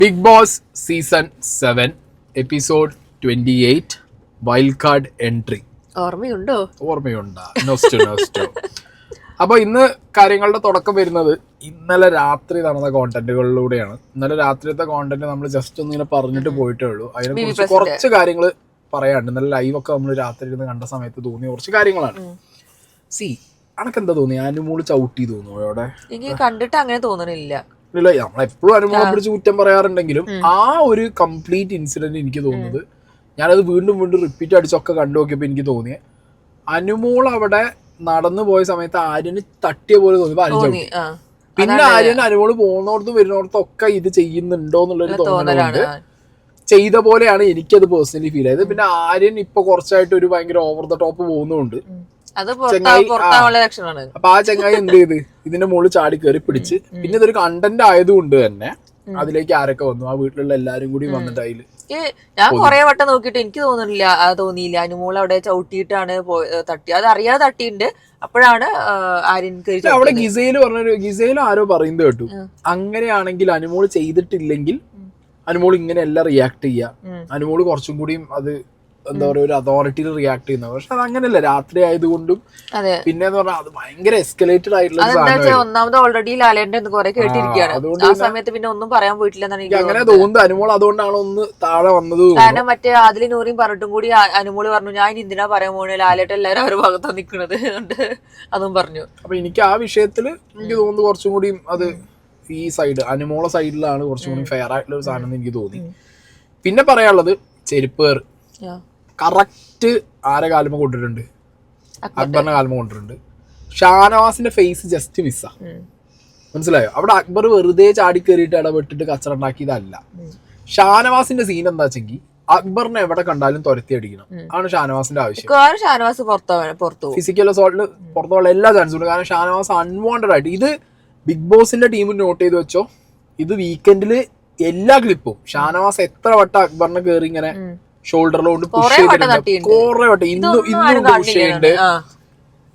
Big boss season 7 episode 28 wild card entry. ഓർമ്മയുണ്ടോ? നോസ്റ്റോ. അപ്പോൾ ഇന്ന് കാര്യങ്ങളുടെ തുടക്കം വരുന്നത് ഇന്നലെ രാത്രി നടന്ന കോണ്ടന്റുകളിലൂടെയാണ്. ഇന്നലെ രാത്രിയത്തെ കോണ്ടന്റ് നമ്മൾ ജസ്റ്റ് ഒന്നിങ്ങനെ പറഞ്ഞിട്ട് പോയിട്ടേ ഉള്ളൂ. അതിനെക്കുറിച്ച് കുറച്ച് കാര്യങ്ങൾ പറയാനുണ്ട്. ഇന്നലെ ലൈവൊക്കെ നമ്മൾ രാത്രി ഇരുന്ന് കണ്ട സമയത്ത് തോന്നിയ കുറച്ച് കാര്യങ്ങളാണ്. അനക്കെന്താ തോന്നി? അനുമോള് ചവിട്ടി തോന്നുന്നു അവിടെ? എനിക്ക് കണ്ടിട്ട് അങ്ങനെ തോന്നണില്ല. ഇല്ല, നമ്മളെപ്പോഴും അനുമോളെ പിടിച്ച് കുറ്റം പറയാറുണ്ടെങ്കിലും ആ ഒരു കംപ്ലീറ്റ് ഇൻസിഡന്റ് എനിക്ക് തോന്നുന്നത്, ഞാനത് വീണ്ടും റിപ്പീറ്റ് അടിച്ചൊക്കെ കണ്ടു നോക്കിയപ്പോൾ എനിക്ക് തോന്നിയ അനുമോൾ അവിടെ നടന്നു പോയ സമയത്ത് ആര്യന് തട്ടിയ പോലെ തോന്നി. പിന്നെ ആര്യന് അനുമോള് പോകുന്നോടത്തും വരുന്നോടത്തും ഒക്കെ ഇത് ചെയ്യുന്നുണ്ടോ എന്നുള്ളൊരു തോന്നലുണ്ട്. ചെയ്ത പോലെയാണ് എനിക്കത് പേഴ്സണലി ഫീൽ ചെയ്തത്. പിന്നെ ആര്യൻ ഇപ്പൊ കുറച്ചായിട്ട് ഒരു ഭയങ്കര ഓവർ ദ ടോപ്പ് പോകുന്നുണ്ട്. അപ്പൊ ആ ചങ്ങായി എന്ത് ചെയ്ത് ഇതിന്റെ മുകളിൽ ചാടി കയറി പിടിച്ച്, പിന്നെ ഇതൊരു കണ്ടന്റ് ആയതുകൊണ്ട് തന്നെ അതിലേക്ക് ആരൊക്കെ വന്നു, ആ വീട്ടിലുള്ള എല്ലാരും കൂടി വന്നിട്ട് അതില് ഞാൻ കൊറേ വട്ടം നോക്കിയിട്ട് എനിക്ക് തോന്നിയില്ല അനുമോൾ അവിടെ ചവിട്ടിയിട്ടാണ് തട്ടി, അത് അറിയാതെ തട്ടിയിട്ടുണ്ട്. അപ്പോഴാണ് ആര്യൻ അവിടെ ഗിസയില് ആരോ പറയുന്നത് കേട്ടു, അങ്ങനെയാണെങ്കിൽ അനുമോൾ ചെയ്തിട്ടില്ലെങ്കിൽ അനുമോൾ ഇങ്ങനെയല്ല റിയാക്ട് ചെയ്യാ, അനുമോൾ കുറച്ചും കൂടിയും അത് എന്താ പറയുക ഒരു അതോറിറ്റിയിൽ റിയാക്ട് ചെയ്യുന്നത്. പക്ഷെ അത് അങ്ങനെയല്ല, രാത്രി ആയതുകൊണ്ടും പിന്നെ പറഞ്ഞാൽ അത് ഭയങ്കര എസ്കലേറ്റഡ് ആയിട്ടുള്ള ഒന്നാമത് ഓൾറെഡി ലാലേട്ടൻ കുറെ കേട്ടിരിക്കുകയാണ്. ആ സമയത്ത് പിന്നെ ഒന്നും പറയാൻ പോയിട്ടില്ല എന്നാണ് എനിക്ക് അങ്ങനെ തോന്നുന്നത്. അനുമോൾ അതുകൊണ്ടാണ് ഒന്ന് താഴെ വന്നത്. കാരണം മറ്റേ അതിൽ നൂറിയും പറഞ്ഞിട്ടും കൂടി അനുമോള് പറഞ്ഞു, ഞാൻ എന്തിനാ പറയാൻ പോണേ, ലാലേട്ടൻ എല്ലാവരും അവരുടെ ഭാഗത്താണ് നിൽക്കുന്നത് അതും പറഞ്ഞു. അപ്പൊ എനിക്ക് ആ വിഷയത്തില് എനിക്ക് തോന്നുന്നു കുറച്ചും കൂടിയും അത് ഈ സൈഡ് അനുമോള സൈഡിലാണ് കുറച്ചും കൂടി ഫെയർ ആയിട്ടുള്ള ഒരു സാധനം എനിക്ക് തോന്നി. പിന്നെ പറയാനുള്ളത് ചെരുപ്പേർ കറക്റ്റ് ആരെ കാലുമ കൊണ്ടിട്ടുണ്ട്, അക്ബറിന്റെ കാലുമ കൊണ്ടിട്ടുണ്ട്. ഷാനവാസിന്റെ ഫേസ് ജസ്റ്റ് മിസ്സാ, മനസ്സിലായോ? അവിടെ അക്ബർ വെറുതെ ചാടി കയറിയിട്ട് ഇടപെട്ടിട്ട് കച്ചറ ഉണ്ടാക്കിയതല്ല. ഷാനവാസിന്റെ സീൻ എന്താ വെച്ചെങ്കിൽ അക്ബറിനെ എവിടെ കണ്ടാലും തുരത്തി അടിക്കണം, ആണ് ഷാനവാസിന്റെ ആവശ്യം. ഫിസിക്കൽ അസോൾട്ടിന് പുറത്തുള്ള എല്ലാ ചാൻസും ഉണ്ട്. കാരണം ഷാനവാസ് അൺവാണ്ടഡ് ആയിട്ട്, ഇത് ബിഗ് ബോസിന്റെ ടീമിൽ നോട്ട് ചെയ്ത് വെച്ചോ, ഇത് വീക്കെൻഡില് എല്ലാ ക്ലിപ്പും ഷാനവാസ് എത്ര വട്ടം അക്ബറിനെ കയറി ഇങ്ങനെ ഷോൾഡറിലോണ്ട് പുഷ് ചെയ്തിട്ടുണ്ട്, കുറെ വട്ടം. ഇന്നും പുഷ് ചെയ്യുന്നുണ്ട്.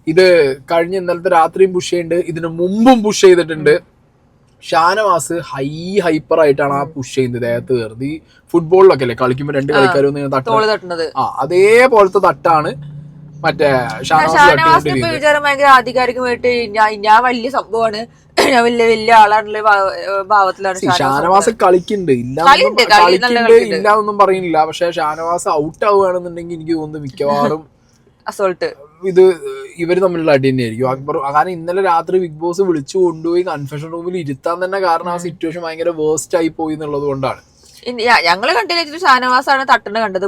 ഇത് കഴിഞ്ഞ ഇന്നലത്തെ രാത്രിയും പുഷ് ചെയ്യുന്നുണ്ട്, ഇതിന് മുമ്പും പുഷ് ചെയ്തിട്ടുണ്ട്. ഷാനവാസ് ഹൈപ്പർ ആയിട്ടാണ് ആ പുഷ് ചെയ്യുന്നത് ദേഹത്ത് കയറുന്നത്. ഈ ഫുട്ബോളിലൊക്കെ അല്ലേ കളിക്കുമ്പോ രണ്ട് കളിക്കാരും തട്ടുന്നത്, അതേപോലത്തെ തട്ടാണ് മറ്റേ ഷാനവാസ് വിചാരം ഭയങ്കര ആധികാരികമായിട്ട് ഞാൻ വലിയ സംഭവമാണ്, ഞാൻ വലിയ ആളാണുള്ള ഭാവത്തിലാണ് ഷാനവാസ് കളിക്കുന്നുണ്ട്. ഇല്ലാന്നൊന്നും പറയുന്നില്ല. പക്ഷെ ഷാനവാസ് ഔട്ട് ആവുകയാണെന്നുണ്ടെങ്കിൽ എനിക്ക് തോന്നുന്നു മിക്കവാറും അസോൾട്ട് ഇത് ഇവര് തമ്മിലുള്ള അടി തന്നെയായിരിക്കും. അക്ബർ കാരണം ഇന്നലെ രാത്രി ബിഗ് ബോസ് വിളിച്ചു കൊണ്ടുപോയി കൺഫെഷൻ റൂമിൽ ഇരുത്താൻ തന്നെ കാരണം ആ സിറ്റുവേഷൻ ഭയങ്കര വേസ്റ്റ് ആയി പോയി എന്നുള്ളത് കൊണ്ടാണ്. ഞങ്ങള് കണ്ടില്ല ഷാനവാസാണ് തട്ടുന്ന കണ്ടത്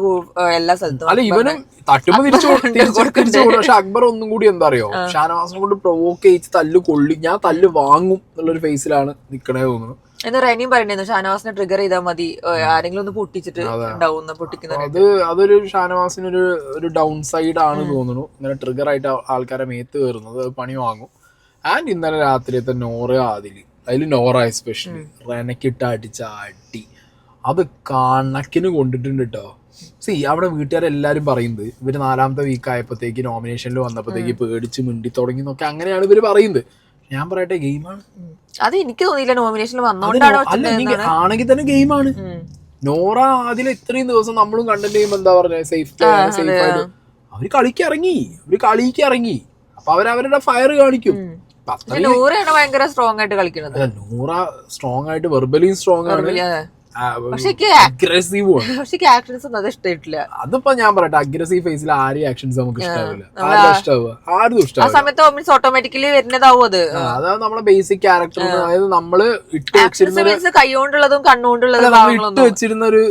എല്ലാ സ്ഥലത്തും. അല്ല, ഇവനും തട്ടുമ്പോ തിരിച്ചു പക്ഷെ അക്ബർ ഒന്നും കൂടി എന്താ അറിയോ, ഷാനവാസിനെ കൊണ്ട് പ്രൊവോക്ക് ചെയ്ത് തല്ല് കൊള്ളി, ഞാൻ തല്ല് വാങ്ങും എന്നുള്ളൊരു ഫേസിലാണ് നിക്കണേ തോന്നുന്നു. എന്ന് റെനിയും പറയുന്നു ഷാനവാസിനെ ട്രിഗർ ചെയ്താൽ മതി, ആരെങ്കിലും ഒന്ന് പൊട്ടിച്ചിട്ട് പൊട്ടിക്കുന്നത്. അതൊരു ഷാനവാസിന് ഒരു ഡൗൺ സൈഡ് ആണ് തോന്നുന്നു, ഇങ്ങനെ ട്രിഗർ ആയിട്ട് ആൾക്കാരെ മേത്ത് കയറുന്നത്, പണി വാങ്ങും. ആൻഡ് ഇന്നലെ രാത്രിയത്തെ നോറ അതിൽ നോറ എസ്പെഷ്യലി റെനക്കിട്ട് അടിച്ച അടി അത് കണക്കിന് കൊണ്ടിട്ടുണ്ട് കേട്ടോ. അവിടെ വീട്ടുകാരെല്ലാരും പറയുന്നത് ഇവര് 4ാമത്തെ വീക്ക് ആയപ്പോഴത്തേക്ക് നോമിനേഷനിൽ വന്നപ്പോഴത്തേക്ക് പേടിച്ച് മിണ്ടി തുടങ്ങി എന്നൊക്കെ അങ്ങനെയാണ് ഇവര് പറയുന്നത്. ഞാൻ പറയട്ടെ, ഗെയിമാണ്. അത് എനിക്ക് തോന്നിയില്ല നോമിനേഷനിൽ ആണെങ്കിൽ തന്നെ ഗെയിമാണ്. നോറ അതിൽ ഇത്രയും ദിവസം നമ്മളും കണ്ടന്റ് ചെയ്യുമ്പോ എന്താ പറഞ്ഞ സേഫ് ആയിട്ട് അവര് കളിക്ക് ഇറങ്ങി. അപ്പൊ അവരവരുടെ ഫയർ കാണിക്കും. ഭയങ്കര സ്ട്രോങ് ആയിട്ട് കളിക്കുന്നത്. നൂറ സ്ട്രോങ് ആയിട്ട് വെർബലിയും സ്ട്രോങ് ആണ്, അഗ്രസീവ് ആണ്. അതിപ്പോ ഞാൻ പറയട്ടെ, അഗ്രസീവ് ഫേസിൽ ആരെയും ആക്ഷൻസ് നമുക്ക് ഇഷ്ടാവില്ല. ആരും ഇഷ്ടമാവില്ല. ഓട്ടോമാറ്റിക്കലി വരുന്നതാവും അത്. അതായത് നമ്മളെ ബേസിക് ക്യാരക്ടർ, അതായത് നമ്മള് ഇട്ട് കൈകൊണ്ടുള്ളതും കണ്ണുകൊണ്ടുള്ളതും ഇട്ട് വെച്ചിരുന്ന ഒരു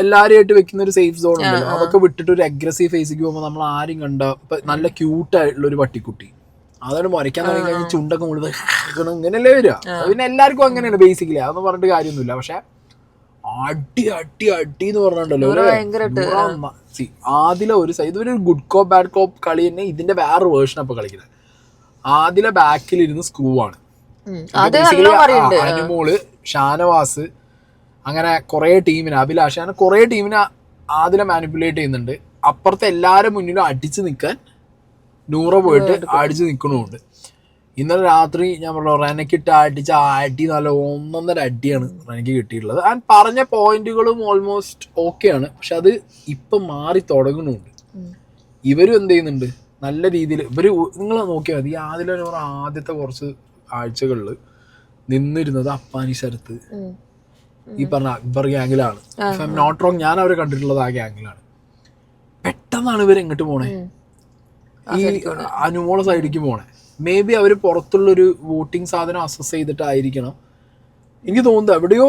എല്ലാരെയായിട്ട് വെക്കുന്ന ഒരു സേഫ് സോൺ ഉണ്ട്. അതൊക്കെ വിട്ടിട്ട് ഒരു അഗ്രസീവ് ഫേസിക്ക് പോകുമ്പോ നമ്മൾ ആരും കണ്ട നല്ല ക്യൂട്ട് ആയിട്ടുള്ള ഒരു പട്ടിക്കുട്ടി അതാണ് മുരയ്ക്കാൻ തുടങ്ങി കഴിഞ്ഞാൽ ചുണ്ടൊക്കെ മുഴുവൻ ഇങ്ങനെയല്ലേ വരിക. പിന്നെ എല്ലാവർക്കും അങ്ങനെയാണ് ബേസിക്കലി, അതൊന്നും പറഞ്ഞിട്ട് കാര്യമൊന്നുമില്ല. പക്ഷെ അടി എന്ന് പറഞ്ഞിട്ടുണ്ടല്ലോ ആദില ഒരു സൈഡ്, ഇതൊരു ഗുഡ് കോപ്പ് ബാഡ് കോപ്പ് കളി തന്നെ. ഇതിന്റെ വേറെ വേർഷൻ അപ്പൊ കളിക്കുന്നത്. ആദില ബാക്കിലിരുന്ന് സ്ക്രൂ ആണ്, അനുമോള്, ഷാനവാസ്, അങ്ങനെ കുറെ ടീമിനെ, അഭിലാഷ്, അങ്ങനെ കുറെ ടീമിനെ ആദില മാനിപ്പുലേറ്റ് ചെയ്യുന്നുണ്ട്. അപ്പുറത്തെ എല്ലാരും മുന്നിലും അടിച്ചു നിൽക്കാൻ നൂറ പോയിട്ട് അടിച്ചു നിൽക്കണമുണ്ട്. ഇന്നലെ രാത്രി ഞാൻ പറഞ്ഞു റെനക്കിട്ട് അടി നല്ല 1.5 അടിയാണ് റെനക്ക് കിട്ടിയിട്ടുള്ളത്. ആൻഡ് പറഞ്ഞ പോയിന്റുകളും ഓൾമോസ്റ്റ് ഓക്കെയാണ്. പക്ഷെ അത് ഇപ്പം മാറി തുടങ്ങുന്നുണ്ട്. ഇവരും എന്ത് ചെയ്യുന്നുണ്ട് നല്ല രീതിയിൽ. ഇവര് നിങ്ങൾ നോക്കിയാൽ മതി, ആദ്യത്തെ കുറച്ച് ആഴ്ചകളിൽ നിന്നിരുന്നത് അപ്പാനി ശരത്ത് ഈ പറഞ്ഞ അക്ബർ ഗ്യാങ്ങിലാണ്. If I am not wrong, ഞാൻ അവരെ കണ്ടിട്ടുള്ളത് ആ ഗ്യാങ്ങിലാണ്. പെട്ടെന്നാണ് ഇവർ എങ്ങോട്ട് പോണേ, ഈ അനുമോള സൈഡിലേക്ക് പോണേ. മേ ബി അവർ പുറത്തുള്ളൊരു വോട്ടിംഗ് സാധനം അസസ് ചെയ്തിട്ടായിരിക്കണം എനിക്ക് തോന്നുന്നത്. എവിടെയോ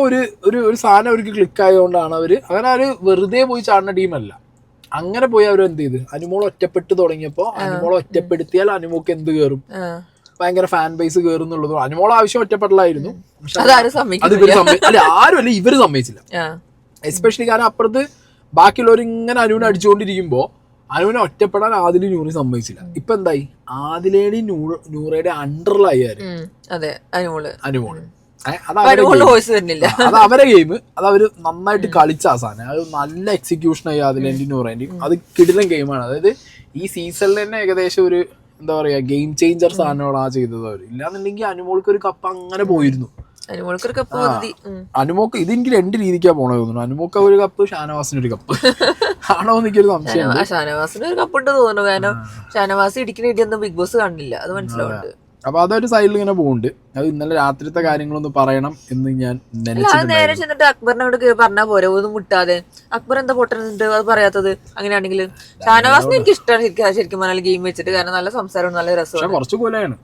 ഒരു സാധനം അവർക്ക് ക്ലിക്ക് ആയതുകൊണ്ടാണ് അവർ വെറുതെ പോയി ചാടുന്ന ടീമല്ല. അങ്ങനെ പോയി അവർ എന്ത് ചെയ്ത് അനുമോൾ ഒറ്റപ്പെട്ട് തുടങ്ങിയപ്പോൾ അനുമോളെ ഒറ്റപ്പെടുത്തിയാൽ അനുമോക്ക് എന്ത് കയറും, ഭയങ്കര ഫാൻ ബേസ് കയറും എന്നുള്ളത്. അനുമോൾ ആവശ്യം ഒറ്റപ്പെടലായിരുന്നു. ആരുമല്ല, ഇവര് സമ്മതിച്ചില്ല. എസ്പെഷ്യലി കാരണം അപ്പുറത്ത് ബാക്കിയുള്ളവർ ഇങ്ങനെ അനുവിനെ അടിച്ചുകൊണ്ടിരിക്കുമ്പോ അനുവിനെ ഒറ്റപ്പെടാൻ ആദില് നൂറി സമ്മതിച്ചില്ല. ഇപ്പൊ എന്തായി, ആദിലേടി നൂറയുടെ അണ്ടറിലായി അനുമോള്. അത് അവരെ ഗെയിം, അത് അവര് നന്നായിട്ട് കളിച്ച ആ സാധനം. അത് നല്ല എക്സിക്യൂഷനായി ആദിലേന്റെയും നൂറേന്റെയും. അത് കിടിലൻ ഗെയിമാണ്. അതായത് ഈ സീസണിൽ തന്നെ ഏകദേശം ഒരു എന്താ പറയാ ഗെയിം ചേഞ്ചർ സാധനങ്ങളാണ് ചെയ്തത് അവർ. ഇല്ലാന്നുണ്ടെങ്കിൽ അനുമോൾക്ക് ഒരു കപ്പ് അങ്ങനെ പോയിരുന്നു. അനുമോക്ക് ഇതെനിക്ക് 2 രീതിക്കാ പോണേ തോന്നുന്നു. അനുമോക്ക് ഒരു കപ്പ്, ഷാനവാസിന് ഒരു കപ്പ് ആണോ എനിക്കൊരു സംശയം. ഷാനവാസിന് ഒരു കപ്പ് ഉണ്ട് തോന്നുന്നു. കാരണം ഷാനവാസ് ഇടിക്കുന്ന ഇടിയൊന്നും ബിഗ് ബോസ് കാണില്ല, അത് മനസ്സിലാവുന്നുണ്ട്. അപ്പൊ അതൊരു സൈഡിൽ ഇങ്ങനെ പോകുന്നുണ്ട്. അത് ഇന്നലെ രാത്രിത്തെ കാര്യങ്ങളൊന്ന് പറയണം എന്ന് ഞാൻ നേരെ ചെന്നിട്ട് അക്ബറിനോട് പറഞ്ഞാൽ പോരെ, ഒന്നും മുട്ടാതെ. അക്ബർ എന്താ പൊട്ടുന്നുണ്ട് അത് പറയാത്തത്? അങ്ങനെയാണെങ്കിൽ ഷാനവാസിന് എനിക്ക് ഇഷ്ടമാണ് ശരിക്കും പറഞ്ഞാൽ ഗെയിം വെച്ചിട്ട്. കാരണം നല്ല സംസാരവും നല്ല രസമാണ്. കുറച്ച് കൂലാണ്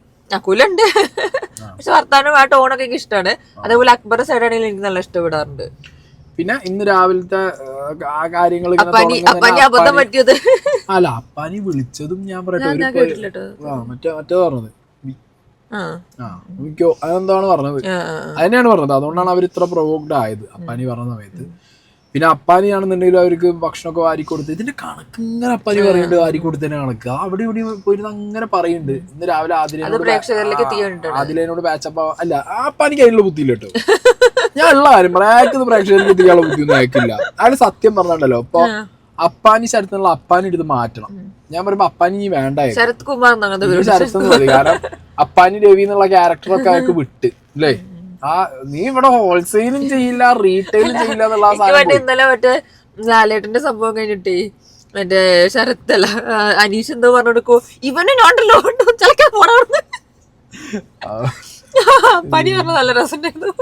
കുലുണ്ട്, പക്ഷെ വർത്താനം ആ ടോണൊക്കെ എനിക്ക് ഇഷ്ടമാണ്. അതേപോലെ അക്ബറിന്റെ സൈഡാണെങ്കിൽ എനിക്ക് നല്ല ഇഷ്ടപ്പെടാറുണ്ട്. പിന്നെ ഇന്ന് രാവിലത്തെ ആ കാര്യങ്ങൾ അബദ്ധം പറ്റിയത് അല്ല, അപ്പാനി വിളിച്ചതും ഞാൻ പറയട്ടെ മറ്റേ പറഞ്ഞത് എനിക്കോ അതെന്താണ് പറഞ്ഞത്, അതിനെയാണ് പറഞ്ഞത്. അതുകൊണ്ടാണ് അവർ ഇത്ര പ്രൊവോക്ഡ് ആയത് അപ്പാനി പറഞ്ഞ സമയത്ത്. പിന്നെ അപ്പാനിയാണെന്നുണ്ടെങ്കിലും അവർക്ക് ഭക്ഷണമൊക്കെ വാരി കൊടുത്ത് ഇതിന്റെ കണക്ക് ഇങ്ങനെ അപ്പാനി പറയുന്നുണ്ട്, വാരി കൊടുത്തതിന്റെ കണക്ക് അവിടെ ഇവിടെ പോയിരുന്ന് അങ്ങനെ പറയുന്നുണ്ട്. ഇന്ന് രാവിലെ ആദിലേനോട് പാച്ചപ്പ അല്ല, ആ അപ്പാനിക്ക് അതിനുള്ള ബുദ്ധിയില്ല കേട്ടോ. ഞാൻ ഉള്ള കാര്യം പറയാം, പ്രേക്ഷകരിലേക്ക് എത്തിക്കാനുള്ള ബുദ്ധിയൊന്നും അയക്കില്ല. അയാൾ സത്യം പറഞ്ഞിട്ടല്ലോ. ഇപ്പൊ അപ്പാനി ശരത്തിനുള്ള അപ്പാനി എടുത്ത് മാറ്റണം. ഞാൻ പറയുമ്പോ അപ്പാനി ഇനി വേണ്ടായിരുന്നു, ശരത്ത് മതി. കാരണം അപ്പാനി രവി എന്നുള്ള ക്യാരക്ടറൊക്കെ അയാൾക്ക് വിട്ട് അല്ലേ. നീ ഇവിടെ ഹോൾസെയിലും ചെയ്യില്ല, റീറ്റെയിലും ചെയ്യില്ല എന്നുള്ള ഇന്നലെ മറ്റേ ലാലേട്ടന്റെ സംഭവം കഴിഞ്ഞിട്ടേ മറ്റേ ശരത്തല്ല അനീഷ് എന്തോ പറഞ്ഞു കൊടുക്കോ, ഇവനെ നോണ്ടല്ലോ ചലക്കാൻ പോണാർന്ന് പനി പറഞ്ഞ നല്ല രസമുണ്ടായിരുന്നു.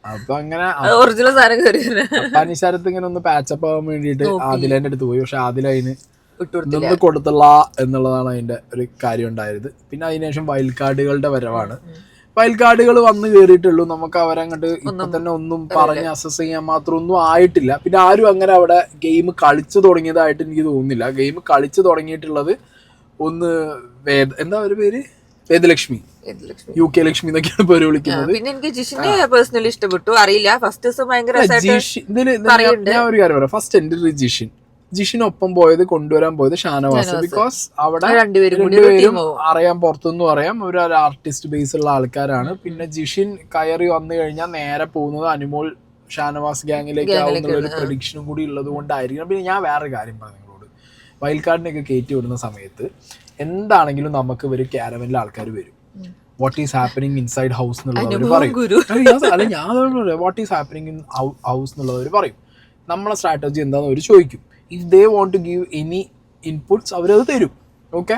അപ്പൊ അങ്ങനെ ഒറിജിനൽ സാധനം കയറി അപ്പാനി ശരത്ത് ഇങ്ങനെ ഒന്ന് പാച്ചപ്പ് ആവാൻ വേണ്ടിട്ട് ആദിലേന്റെ അടുത്ത് പോയി. പക്ഷെ ആദില അതിന് നിന്ന് കൊടുത്തുള്ള എന്നുള്ളതാണ് അതിന്റെ ഒരു കാര്യം ഉണ്ടായത്. പിന്നെ അതിനുശേഷം വൈൽഡ് കാർഡുകളുടെ വരവാണ്. വൈൽഡ് കാർഡുകൾ വന്ന് കയറിയിട്ടുള്ളൂ. നമുക്ക് അവരങ്ങോട്ട് ഇപ്പൊ തന്നെ ഒന്നും പറഞ്ഞ് അസസ് ചെയ്യാൻ മാത്രം ഒന്നും ആയിട്ടില്ല. പിന്നെ ആരും അങ്ങനെ അവിടെ ഗെയിം കളിച്ചു തുടങ്ങിയതായിട്ട് എനിക്ക് തോന്നുന്നില്ല. ഗെയിം കളിച്ചു തുടങ്ങിയിട്ടുള്ളത് ഒന്ന് എന്താ ഒരു പേര്, വേദലക്ഷ്മി, UK ലക്ഷ്മി എന്നൊക്കെയാണ് പേര് വിളിക്കുന്നത്. പിന്നെ എനിക്ക് ജിഷിനെ പേഴ്സണലി ഇഷ്ടപ്പെട്ടു. അറിയില്ല, ഫസ്റ്റ് ദിവസം ഭയങ്കര ഞാൻ ഒരു കാര്യം പറയാം. ഫസ്റ്റ് എൻട്രി ജിഷിനൊപ്പം പോയത് കൊണ്ടുവരാൻ പോയത് ഷാനവാസ്. ബിക്കോസ് അവിടെ രണ്ടുപേരും അറിയാം, പുറത്തുനിന്നും അറിയാം, ഒരു ആർട്ടിസ്റ്റ് ബേസ് ഉള്ള ആൾക്കാരാണ്. പിന്നെ ജിഷിൻ കയറി വന്നു കഴിഞ്ഞാൽ നേരെ പോകുന്നത് അനുമോൾ ഷാനവാസ് ഗ്യാങ്ങിലേക്ക് ആവുന്നുള്ള ഒരു പ്രഡിക്ഷനും കൂടി ഉള്ളത് കൊണ്ടായിരിക്കണം. പിന്നെ ഞാൻ വേറൊരു കാര്യം പറഞ്ഞു നിങ്ങളോട്, വൈൽഡ് കാർഡിനൊക്കെ കയറ്റി വിടുന്ന സമയത്ത് എന്താണെങ്കിലും നമുക്ക് ഒരു ക്യാരവനിലെ ആൾക്കാർ വരും. What is happening inside house എന്നുള്ളവർ പറയും. അല്ല ഞാൻ what is happening in house എന്നുള്ളവർ പറയും. നമ്മളെ സ്ട്രാറ്റജി എന്താണെന്ന് അവർ ചോദിക്കും. If they want to give any inputs അവരത് തരും. ഓക്കെ,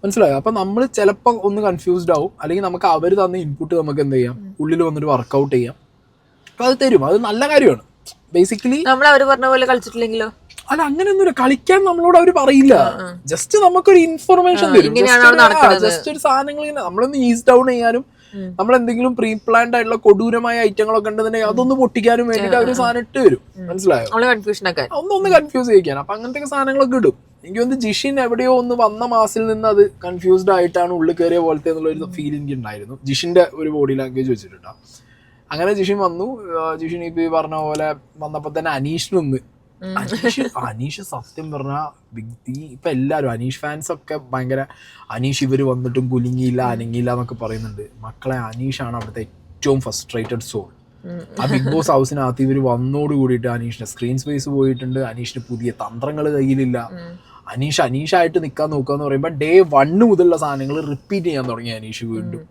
മനസ്സിലായോ? അപ്പം നമ്മൾ ചിലപ്പോൾ ഒന്ന് കൺഫ്യൂസ്ഡ് ആവും. അല്ലെങ്കിൽ നമുക്ക് അവർ തന്ന ഇൻപുട്ട് നമുക്ക് എന്ത് ചെയ്യാം, ഉള്ളിൽ വന്നിട്ട് വർക്കൗട്ട് ചെയ്യാം. അപ്പം അത് തരും. അത് നല്ല കാര്യമാണ്. ബേസിക്കലി നമ്മൾ അവർ പറഞ്ഞ പോലെ കളിച്ചിട്ടില്ലെങ്കിലോ അല്ല, അങ്ങനെയൊന്നുമില്ല. കളിക്കാൻ നമ്മളോട് അവർ പറയില്ല. ജസ്റ്റ് നമുക്കൊരു ഇൻഫർമേഷൻ തരും. ജസ്റ്റ് ഒരു സാധനങ്ങൾ ഇങ്ങനെ നമ്മളൊന്ന് ഈസ് ഡൗൺ ചെയ്യാനും നമ്മളെന്തെങ്കിലും പ്രീ പ്ലാൻഡ് ആയിട്ടുള്ള കൊടൂരമായ ഐറ്റങ്ങളൊക്കെ ഉണ്ടെന്നുണ്ടെങ്കിൽ അതൊന്ന് പൊട്ടിക്കാനും വേണ്ടിട്ട് അവർ സാധനം ഇട്ട് വരും. മനസ്സിലായോ? ഒന്ന് കൺഫ്യൂസ് ചെയ്യിക്കാൻ. അപ്പൊ അങ്ങനത്തെ സാധനങ്ങളൊക്കെ ഇടും. എനിക്ക് തോന്നുന്നു ജിഷിൻ എവിടെയോ ഒന്ന് വന്ന മാസിൽ നിന്ന് അത് കൺഫ്യൂസ്ഡ് ആയിട്ടാണ് ഉള്ളിൽ കയറിയ പോലത്തെ എന്നുള്ള ഒരു ഫീൽ എനിക്ക് ഉണ്ടായിരുന്നു ജിഷിന്റെ ഒരു ബോഡി ലാംഗ്വേജ് വെച്ചിട്ടുണ്ടോ. അങ്ങനെ ജിഷിൻ വന്നു. ജിഷിൻ ഇപ്പൊ ഈ പറഞ്ഞ പോലെ വന്നപ്പോ തന്നെ അനീഷിനൊന്ന് അനീഷ് സത്യം പറഞ്ഞാൽ ഇപ്പൊ എല്ലാരും അനീഷ് ഫാൻസ് ഒക്കെ ഭയങ്കര അനീഷ് ഇവര് വന്നിട്ടും കുലുങ്ങിയില്ല അനങ്ങിയില്ല എന്നൊക്കെ പറയുന്നുണ്ട്. മക്കളെ, അനീഷാണ് അവിടുത്തെ ഏറ്റവും ഫ്രസ്ട്രേറ്റഡ് സോൾ. ആ ബിഗ് ബോസ് ഹൗസിനകത്ത് ഇവര് വന്നോട് കൂടിയിട്ട് അനീഷിന്റെ സ്ക്രീൻ സ്പേസ് പോയിട്ടുണ്ട്. അനീഷിന് പുതിയ തന്ത്രങ്ങൾ കയ്യിലില്ല. അനീഷായിട്ട് നിൽക്കാൻ നോക്കുക എന്ന് പറയുമ്പോൾ ഡേ 1 മുതലുള്ള സാധനങ്ങൾ റിപ്പീറ്റ് ചെയ്യാൻ തുടങ്ങി അനീഷ് വീണ്ടും.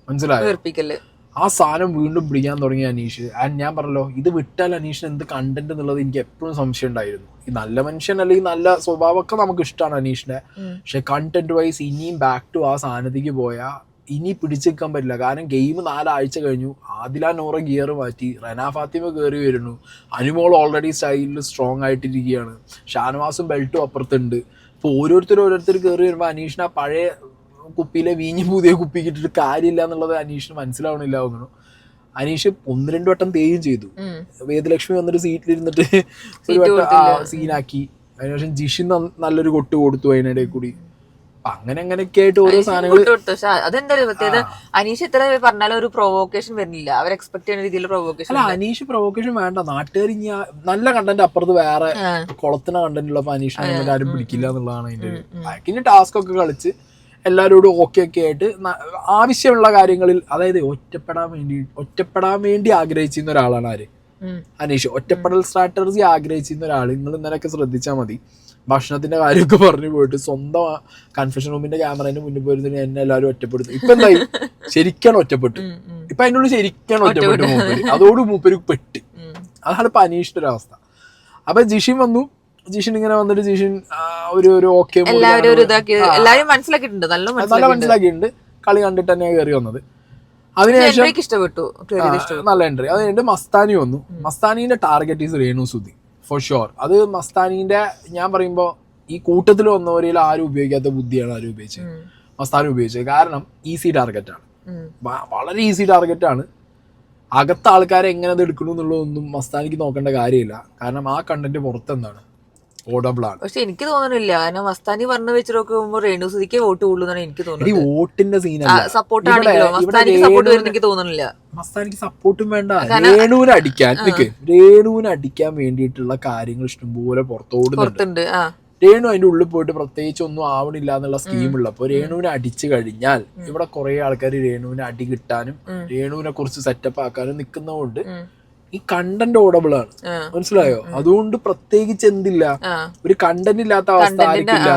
മനസ്സിലായോ? ആ സാധനം വീണ്ടും പിടിക്കാൻ തുടങ്ങി അനീഷ്. ആൻഡ് ഞാൻ പറഞ്ഞല്ലോ, ഇത് വിട്ടാൽ അനീഷിന് എന്ത് കണ്ടന്റ് എന്നുള്ളത് എനിക്ക് എപ്പോഴും സംശയം ഉണ്ടായിരുന്നു. ഈ നല്ല മനുഷ്യൻ അല്ലെങ്കിൽ നല്ല സ്വഭാവമൊക്കെ നമുക്ക് ഇഷ്ടമാണ് അനീഷിന്റെ, പക്ഷെ കണ്ടന്റ് വൈസ് ഇനിയും ബാക്ക് ടു ആ സാധനത്തേക്ക് പോയാൽ ഇനി പിടിച്ചെടുക്കാൻ പറ്റില്ല. കാരണം ഗെയിം 4 ആഴ്ച കഴിഞ്ഞു, ആദില നോറ ഗിയർ മാറ്റി, റന ഫാത്തിമ കയറി വരുന്നു, അനുമോൾ ഓൾറെഡി സ്റ്റൈലിൽ സ്ട്രോങ് ആയിട്ടിരിക്കുകയാണ്, ഷാനവാസും ബെൽറ്റും അപ്പുറത്തുണ്ട്. ഇപ്പോൾ ഓരോരുത്തർ കയറി വരുമ്പോൾ അനീഷിന് ആ പഴയ കുപ്പിയിലെ വീഞ്ഞ് പുതിയ കുപ്പി കിട്ടിയിട്ട് കാര്യമില്ല എന്നുള്ളത് അനീഷിന് മനസ്സിലാവണില്ല തോന്നുന്നു. അനീഷ് 1-2 വട്ടം തേയും ചെയ്തു. വേദലക്ഷ്മി വന്നിട്ട് സീറ്റിലിരുന്നിട്ട് ഒരു വട്ടം സീനാക്കി. അതിനുശേഷം ജിഷിൻ നല്ലൊരു കൊട്ട് കൊടുത്തു അതിനിടയിൽ കൂടി. അങ്ങനെയൊക്കെ ആയിട്ട് ഓരോ സാധനങ്ങൾ. അതെന്താ പ്രത്യേകത, അനീഷ് എത്ര പറഞ്ഞാലും ഒരു പ്രൊവോക്കേഷൻ വരുന്നില്ല. അവർ എക്സ്പെക്ട് ചെയ്യുന്ന രീതിയിൽ പ്രൊവോക്കേഷൻ. അല്ല, അനീഷ് പ്രൊവോക്കേഷൻ വേണ്ട. നാട്ടുകാർ ഇനി നല്ല കണ്ടന്റ് അപ്പുറത്ത് വേറെ കുളത്തിന് കണ്ടന്റ് ഉള്ളപ്പോൾ അനീഷിനെ ആരും പിടിക്കില്ല എന്നുള്ളതാണ് അതിന്റെ ഒരു. ബാക്കിന് ടാസ്ക് ഒക്കെ കളിച്ച് എല്ലാവരോടും ഓക്കെ ആയിട്ട് ആവശ്യമുള്ള കാര്യങ്ങളിൽ, അതായത് ഒറ്റപ്പെടാൻ വേണ്ടി ആഗ്രഹിച്ചിരുന്ന ഒരാളാണ് ആര്, അനീഷ്. ഒറ്റപ്പെടൽ സ്ട്രാറ്റജി ആഗ്രഹിച്ചിരുന്ന ഒരാൾ. നിങ്ങൾ ഇന്നലെയൊക്കെ ശ്രദ്ധിച്ചാൽ മതി, ഭക്ഷണത്തിന്റെ കാര്യമൊക്കെ പറഞ്ഞു പോയിട്ട് സ്വന്തം കൺഫെഷൻ റൂമിന്റെ ക്യാമറേന്റെ മുന്നിൽ പോയിരുന്ന എന്നെ എല്ലാവരും ഒറ്റപ്പെടുത്തും. ഇപ്പൊ എന്തായി, ശരിക്കാണ് ഒറ്റപ്പെട്ടു. ഇപ്പൊ അതിനുള്ളിൽ ശരിക്കാണ് ഒറ്റപ്പെട്ടു മൂപ്പര്. അതോട് മൂപ്പര് പെട്ട്. അതാണ് ഇപ്പൊ അനീഷിന്റെ ഒരു അവസ്ഥ. അപ്പൊ ജിഷിൻ വന്നു. ജിഷിൻ ഇങ്ങനെ വന്നിട്ട് ജിഷിൻ ഒരു ഓക്കെ നല്ല മനസ്സിലാക്കിയിട്ടുണ്ട്. കളി കണ്ടിട്ട് തന്നെ കയറി വന്നത്. അതിനുശേഷം ഇഷ്ടപ്പെട്ടു, നല്ല എൻട്രി. അത് കഴിഞ്ഞിട്ട് മസ്താനി വന്നു. മസ്താനിന്റെ target is Renu Sudhi for sure. അത് മസ്താനിന്റെ, ഞാൻ പറയുമ്പോ ഈ കൂട്ടത്തിൽ വന്നവരിൽ ആരും ഉപയോഗിക്കാത്ത ബുദ്ധിയാണ് ആരും ഉപയോഗിച്ചത്, മസ്താനി ഉപയോഗിച്ചത്. കാരണം ഈസി ടാർഗറ്റാണ്, വളരെ ഈസി ടാർഗറ്റാണ്. അകത്ത ആൾക്കാരെ എങ്ങനെ അത് എടുക്കണു എന്നുള്ളതൊന്നും മസ്താനിക്ക് നോക്കേണ്ട കാര്യമില്ല. കാരണം ആ കണ്ടന്റ് പുറത്തെന്താണ് ഓഡബിളാണ്. പക്ഷെ എനിക്ക് തോന്നുന്നില്ല, കാരണം മസ്താനി പറഞ്ഞു വെച്ച് നോക്കുമ്പോൾ രേണു സുധിക്ക് വോട്ട് കൂടുതലാണ് എനിക്ക് തോന്നുന്നത്. വോട്ടിന്റെ സീനല്ല, സപ്പോർട്ട് ആണെങ്കിലോ മസ്താനിക്ക് സപ്പോർട്ട് വരുന്ന എനിക്ക് തോന്നുന്നില്ല. മസ്താനിക്ക് സപ്പോർട്ടും വേണ്ട. രേണുവിനെ അടിക്കാൻ വേണ്ടിയിട്ടുള്ള കാര്യങ്ങൾ ഇഷ്ടംപോലെ പുറത്തോടുന്നുണ്ട്. രേണു അതിന്റെ ഉള്ളിൽ പോയിട്ട് പ്രത്യേകിച്ച് ഒന്നും ആവണില്ല എന്നുള്ള സ്കീമുള്ളപ്പോ രേണുവിനെ അടിച്ചു കഴിഞ്ഞാൽ ഇവിടെ കുറെ ആൾക്കാർ രേണുവിനെ അടി കിട്ടാനും രേണുവിനെ കുറിച്ച് സെറ്റപ്പ് ആക്കാനും നിൽക്കുന്നതുകൊണ്ട് ഈ കണ്ടന്റ് ഓഡബിൾ ആണ്. മനസ്സിലായോ? അതുകൊണ്ട് പ്രത്യേകിച്ച് എന്തില്ല, ഒരു കണ്ടന്റ് ഇല്ലാത്ത അവസ്ഥ ആയിരിക്കില്ല.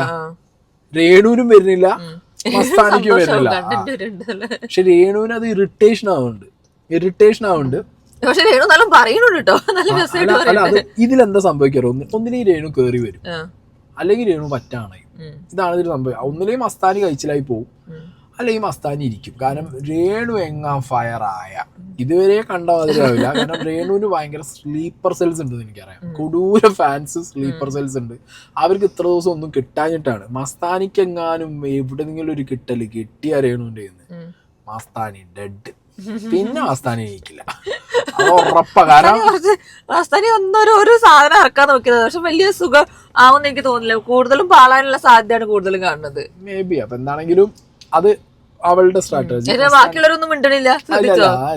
രേണുവിനും വരുന്നില്ല, മസ്താനിക്കും വരുന്നില്ല. പക്ഷെ രേണുവിന് അത് ഇറിറ്റേഷൻ ആവുന്നുണ്ട്. ഇതിലെന്താ സംഭവിക്കാറോ, ഒന്നിനെ രേണു കേറി വരും, അല്ലെങ്കിൽ രേണു പറ്റാണ്. ഇതാണ് ഇതിൽ സംഭവിക്കുക. ഒന്നിലെയും മസ്താനി കഴിച്ചിലായി പോകും, അല്ലെങ്കിൽ മസ്താനി ഇരിക്കും. കാരണം രേണു ഫയറായ ഇതുവരെ കണ്ട മാതിരിയാവില്ല. കാരണം രേണുവിന് ഭയങ്കര സ്ലീപ്പർ സെൽസ് ഉണ്ട്, എനിക്കറിയാം. കൊടൂര ഫാൻസ് സ്ലീപ്പർ സെൽസ് ഉണ്ട്. അവർക്ക് ഇത്ര ദിവസം ഒന്നും കിട്ടാഞ്ഞിട്ടാണ്. മസ്താനിക്ക് എങ്ങാനും എവിടെന്നെങ്കിലും ഒരു കിട്ടല് കിട്ടിയ രേണുവിന്റെ മസ്താനി ഡെഡ്. പിന്നെ മസ്താനി ജയിക്കില്ല, അത് ഉറപ്പാ. കാരണം മസ്താനി ഒരു സാധനം ഇറക്കാൻ നോക്കിയത്, പക്ഷെ വലിയ സുഖം ആവുമെന്ന് എനിക്ക് തോന്നില്ല. കൂടുതലും പാളാനുള്ള സാധ്യതയാണ് കൂടുതലും കാണുന്നത്. May be. അപ്പൊ എന്താണെങ്കിലും അത് അവളുടെ സ്ട്രാറ്റജി. ബാക്കിയുള്ളവരൊന്നും മിണ്ടണില്ല.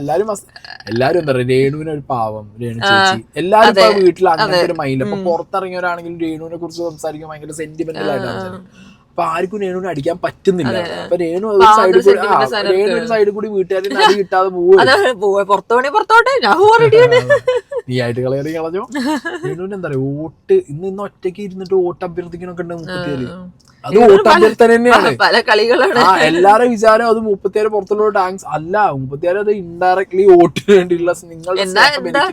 എല്ലാരും എന്താ പറയുക, രേണുവിനെ ഒരു പാവം, രേണു ചേച്ചി, എല്ലാരും ഇപ്പൊ വീട്ടിൽ അങ്ങനത്തെ ഒരു മൈൻഡ്. അപ്പൊ പുറത്തിറങ്ങിയവരാണെങ്കിലും രേണുവിനെ കുറിച്ച് സംസാരിക്കാൻ ഭയങ്കര സെന്റിമെന്റൽ ആയിട്ടാണ്. അപ്പൊ ആർക്കും രേണുവിനെ അടിക്കാൻ പറ്റുന്നില്ല. അപ്പൊ രേണു ഒരു സൈഡിൽ കൂടി വീട്ടുകാരെ അടി കിട്ടാതെ പോവോട്ടെ, നീ ആയിട്ട് കളഞ്ഞോ. രേണുവിന് എന്താ പറയാ, വോട്ട് ഇന്ന് ഒറ്റയ്ക്ക് ഇരുന്നിട്ട് വോട്ട് അഭ്യർത്ഥിക്കണൊക്കെ ഉണ്ട് 34. അത് വോട്ട് അഭ്യർത്ഥന തന്നെയാണ്. പല കളികളാണ്. എല്ലാരും വിചാരം അത് 34 പുറത്തുള്ള ടാങ്ക്സ് അല്ല. 34 അത് ഇൻഡയറക്ട്ലി വോട്ടിന് വേണ്ടിയുള്ള നിങ്ങൾ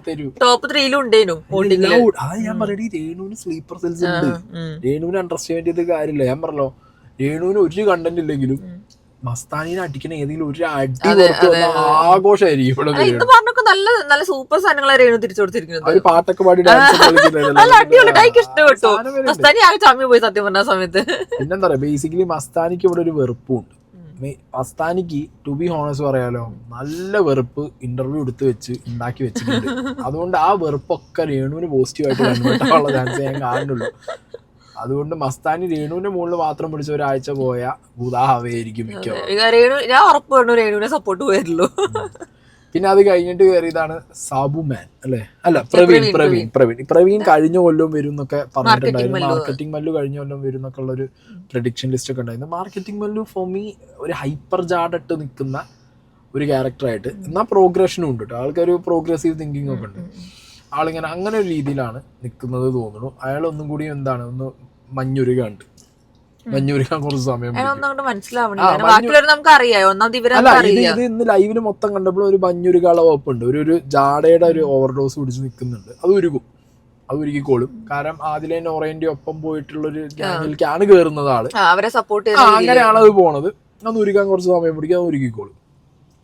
തരൂ. ടോപ്പ് 3 ഉണ്ടേനു. അതാ ഞാൻ പറയണേ, രേണുവിന് സ്ലീപ്പർ സെൽസ് ഉണ്ട്. രേണുവിന് അണ്ടർസ്റ്റാൻഡ് ചെയ്ത കാര്യമില്ല. ഞാൻ പറഞ്ഞല്ലോ, രേണുവിന് ഒരു കണ്ടന്റ് ഇല്ലെങ്കിലും മസ്താനിനെ അടിക്കണ ഏതെങ്കിലും ഒരു അടി ആഘോഷമായിരിക്കും. നല്ല സൂപ്പർ സാധനങ്ങളെ രേണു തിരിച്ചു കൊടുത്തിരിക്കുന്നത്. പാട്ടൊക്കെ പാടി ഇഷ്ടപ്പെട്ടു. മസ്താനി ആകെ ചമ്മി പോയി സത്യം പറഞ്ഞ സമയത്ത്. പിന്നെന്താ പറയാ, ബേസിക്കലി മസ്താനിക്ക് ഇവിടെ ഒരു വെറുപ്പുണ്ട്. മസ്താനിക്ക് ടു ബി ഹോണസ്റ്റ് പറയാലോ, നല്ല വെറുപ്പ് ഇന്റർവ്യൂ എടുത്ത് വെച്ച് ഉണ്ടാക്കി വെച്ചിട്ടുണ്ട്. അതുകൊണ്ട് ആ വെറുപ്പൊക്കെ രേണുവിന് പോസിറ്റീവായിട്ട് കണ്ടുപിട്ടാനുള്ള ചാൻസ് ഞാൻ കാണുന്നുള്ളൂ. അതുകൊണ്ട് മസ്താനി രേണുവിന്റെ മുകളിൽ മാത്രം പിടിച്ച ഒരാഴ്ച പോയ ഭൂതാഹവയായിരിക്കും മിക്കവാറും. ഞാൻ ഉറപ്പ് പറഞ്ഞു രേണുവിനെ സപ്പോർട്ട് പോയല്ലോ. പിന്നെ അത് കഴിഞ്ഞിട്ട് കയറിയതാണ് സാബുമാൻ അല്ലെ, അല്ല പ്രവീൺ കഴിഞ്ഞ കൊല്ലം വരും എന്നൊക്കെ പറഞ്ഞിട്ടുണ്ടായിരുന്നു. മാർക്കറ്റിംഗ് മല്ലു കഴിഞ്ഞ കൊല്ലം വരും എന്നൊക്കെ ഉള്ള ഒരു പ്രഡിക്ഷൻ ലിസ്റ്റ് ഒക്കെ ഉണ്ടായിരുന്നു. മാർക്കറ്റിംഗ് മല്ലു ഫോർ മീ ഒരു ഹൈപ്പർ ജാഡിട്ട് നിൽക്കുന്ന ഒരു ക്യാരക്ടറായിട്ട്, എന്നാൽ പ്രോഗ്രഷനും ഉണ്ട് കേട്ടോ. ആൾക്കൊരു പ്രോഗ്രസീവ് തിങ്കിങ് ഒക്കെ ഉണ്ട്. ആളിങ്ങനെ അങ്ങനെ ഒരു രീതിയിലാണ് നിൽക്കുന്നത് തോന്നുന്നു. അയാൾ ഒന്നും കൂടി ഒന്ന് മഞ്ഞുരുക ഉണ്ട്. മഞ്ഞുരുക്കാൻ കുറച്ച് സമയം പിടിക്കും. ഒന്നും മനസ്സിലാവണില്ല. ബാക്കിയുള്ളവർ നമുക്ക് അറിയാം, ഒന്നാമത് അല്ല ഇത് ഇന്ന് ലൈവില് മൊത്തം കണ്ടപ്പോൾ ഒരു മഞ്ഞുരുക്കാനുള്ള വകുപ്പുണ്ട്. ഒരു ജാടയുടെ ഒരു ഓവർഡോസ് പിടിച്ച് നിൽക്കുന്നുണ്ട്. അത് ഉരുക്കിക്കോളും. കാരണം ആദിലെ നോറേന്റെ ഒപ്പം പോയിട്ടുള്ള ഒരു ഗ്യാങ്ങിലേക്കാണ് കയറുന്നത് ആള്, അവരെ സപ്പോർട്ട് അങ്ങനെയാണ് അത് പോണത്. അത് ഉരുക്കാൻ കുറച്ച് സമയം പിടിക്കും, അത് ഉരുക്കിക്കോളും.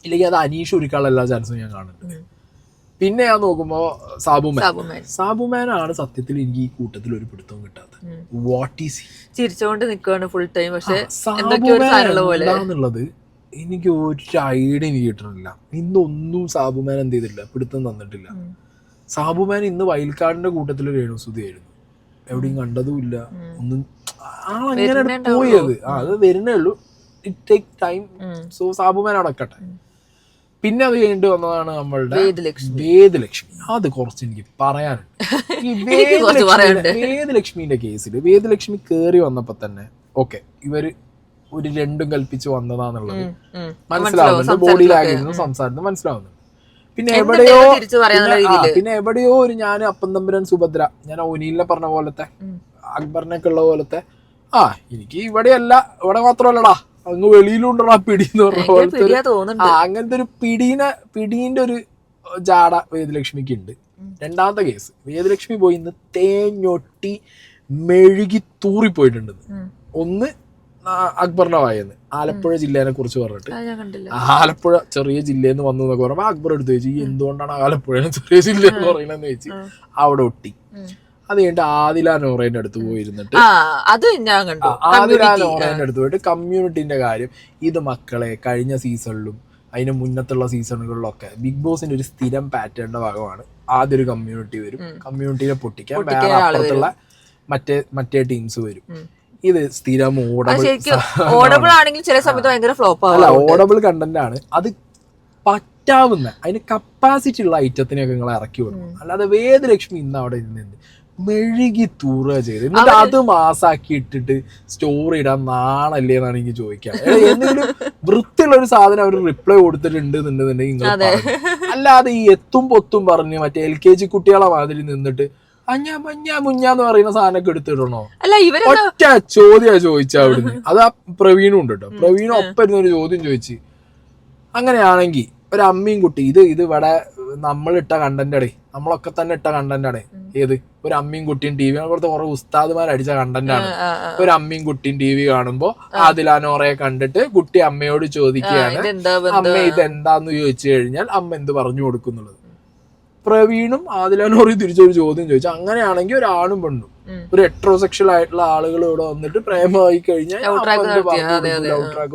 ഇല്ലെങ്കിൽ അത് അനീഷ് ഉരുക്കാനുള്ള എല്ലാ ചാൻസും ഞാൻ കാണുന്നുണ്ട്. പിന്നെ ഞാൻ നോക്കുമ്പോ സാബുമാനാണ് സത്യത്തിൽ എനിക്ക് ഈ കൂട്ടത്തിൽ ഒരു പിടുത്തവും കിട്ടാത്തത്. വാട്ട് ഈസ് ചിരിച്ചോണ്ട് നിൽക്കുകയാണ് ഫുൾ ടൈം. പക്ഷെ എന്നുള്ളത് എനിക്ക് ഒരു ഐഡിയ എനിക്ക് കിട്ടണില്ല. ഇന്നൊന്നും സാബുമാൻ എന്ത് ചെയ്തിട്ടില്ല, പിടുത്തം തന്നിട്ടില്ല. സാബുമാൻ ഇന്ന് വയൽക്കാടിന്റെ കൂട്ടത്തിൽ രേണുസുതിയായിരുന്നു, എവിടെയും കണ്ടതുമില്ല. ഒന്നും ആളങ്ങനെ പോയത് അത് വരുന്നേ ഉള്ളൂ. It take time. So Sabumon അടക്കട്ടെ. പിന്നെ അത് കഴിഞ്ഞിട്ട് വന്നതാണ് നമ്മളുടെ വേദലക്ഷ്മി. അത് കുറച്ച് എനിക്ക് പറയാനുണ്ട്. ഈ വേദലക്ഷ്മിന്റെ കേസിൽ വേദലക്ഷ്മി കേറി വന്നപ്പോ തന്നെ ഓക്കെ ഇവര് ഒരു രണ്ടും കൽപ്പിച്ച് വന്നതാന്നുള്ളത് മനസ്സിലാവുന്നുണ്ട്. ബോഡി ലാംഗ്വേജ് സംസാരിക്കുന്നത് മനസ്സിലാവുന്നുണ്ട്. പിന്നെ എവിടെയോ ഒരു ഞാൻ അപ്പം തമ്പുരാൻ സുഭദ്ര, ഞാൻ ഒനീലിനെ പറഞ്ഞ പോലത്തെ അക്ബറിനൊക്കെ ഉള്ള പോലത്തെ എനിക്ക് ഇവിടെയല്ല, ഇവിടെ മാത്രമല്ലടാ അങ്ങ് വെളിയിലുണ്ടോ പിടി എന്ന് പറഞ്ഞ പോലത്തെ അങ്ങനത്തെ ഒരു പിടീന്റെ ഒരു ജാട വേദലക്ഷ്മിക്ക് ഉണ്ട്. രണ്ടാമത്തെ കേസ് വേദലക്ഷ്മി പോയി ഇന്ന് തേഞ്ഞൊട്ടി മെഴുകി തൂറിപ്പോയിട്ടുണ്ട്. ഒന്ന് അക്ബറിന്റെ വായെന്ന് ആലപ്പുഴ ജില്ലേനെ കുറിച്ച് പറഞ്ഞിട്ട്, ആലപ്പുഴ ചെറിയ ജില്ലയെന്ന് വന്നു എന്നൊക്കെ പറയുമ്പോ അക്ബർ എടുത്ത് ചോദിച്ചു ഈ എന്തുകൊണ്ടാണ് ആലപ്പുഴ ചെറിയ ജില്ല എന്ന് പറയണെന്ന് ചോദിച്ചു. അവിടെ ഒട്ടി. അത് കഴിഞ്ഞിട്ട് ആദില നോറേന്റെ അടുത്ത് പോയിരുന്നിട്ട് ആദില നോറേന്റെ അടുത്ത് പോയിട്ട് കമ്മ്യൂണിറ്റിന്റെ കാര്യം ഇത് മക്കളെ കഴിഞ്ഞ സീസണിലും അതിന് മുന്നത്തുള്ള സീസണുകളിലൊക്കെ ബിഗ് ബോസിന്റെ ഒരു സ്ഥിരം പാറ്റേണിന്റെ ഭാഗമാണ്. ആദ്യം ഒരു കമ്മ്യൂണിറ്റി വരും, കമ്മ്യൂണിറ്റിനെ പൊട്ടിക്കാൻ വേറെ അപ്പുറത്തുള്ള മറ്റേ ടീംസ് വരും. ഇത് സ്ഥിരം ഓഡബിൾ ആണെങ്കിൽ ചില സമയത്ത് ഭയങ്കര ഫ്ലോപ്പ് അല്ല, ഓഡബിൾ കണ്ടന്റ് ആണ്. അത് പറ്റാവുന്ന അതിന് കപ്പാസിറ്റി ഉള്ള ഐറ്റത്തിനെയൊക്കെ നിങ്ങൾ ഇറക്കി വിടണം. അല്ലാതെ വേദലക്ഷ്മി ഇന്ന് അവിടെ ഇരുന്ന് മെഴുകി തൂറുക ചെയ്ത് എന്നിട്ട് അത് മാസാക്കി ഇട്ടിട്ട് സ്റ്റോറി ഇടാൻ നാണല്ലേ എന്നാണ് എനിക്ക് ചോദിക്കാൻ. എന്തെങ്കിലും വൃത്തിയുള്ള ഒരു സാധനം അവർ റിപ്ലൈ കൊടുത്തിട്ടുണ്ട് എന്നുണ്ടെന്നുണ്ടെങ്കിൽ അല്ലാതെ ഈ എത്തും പൊത്തും പറഞ്ഞ് മറ്റേ LKG കുട്ടികളെ മാതിരി നിന്നിട്ട് മുഞ്ഞാന്ന് പറയുന്ന സാധനമൊക്കെ എടുത്തിടണോ? ഒറ്റ ചോദ്യം ചോദിച്ച അവിടുന്ന്. അത് ആ പ്രവീണും ഉണ്ട് കേട്ടോ. പ്രവീണും ഒപ്പം ഇരുന്നൊരു ചോദ്യം ചോദിച്ച് അങ്ങനെയാണെങ്കിൽ ഒരു അമ്മയും കുട്ടി ഇത് ഇവിടെ നമ്മളിട്ട കണ്ടന്റ് അടേ, നമ്മളൊക്കെ തന്നെ ഇട്ട കണ്ടന്റ് ആണ്. ഏത് ഒരു അമ്മയും കുട്ടിയും ടി വി പുറത്ത് കുറെ ഉസ്താദുമാർ അടിച്ച കണ്ടന്റ് ആണ്. ഒരു അമ്മയും കുട്ടിയും ടി വി കാണുമ്പോ ആദിലാനോറയെ കണ്ടിട്ട് കുട്ടി അമ്മയോട് ചോദിക്കുകയാണ് അമ്മ ഇതെന്താന്ന് ചോദിച്ചു കഴിഞ്ഞാൽ അമ്മ എന്ത് പറഞ്ഞു കൊടുക്കുന്നുള്ളത്. പ്രവീണും ആദിലാനോറയും തിരിച്ചൊരു ചോദ്യം ചോദിച്ചു. അങ്ങനെയാണെങ്കിൽ ഒരു ആണും പെണ്ണും ഒരു ഹെട്രോസെക്ഷൽ ആയിട്ടുള്ള ആളുകൾ ഇവിടെ വന്നിട്ട് പ്രേമമായി കഴിഞ്ഞാൽ ഔട്ട്രാക്ക്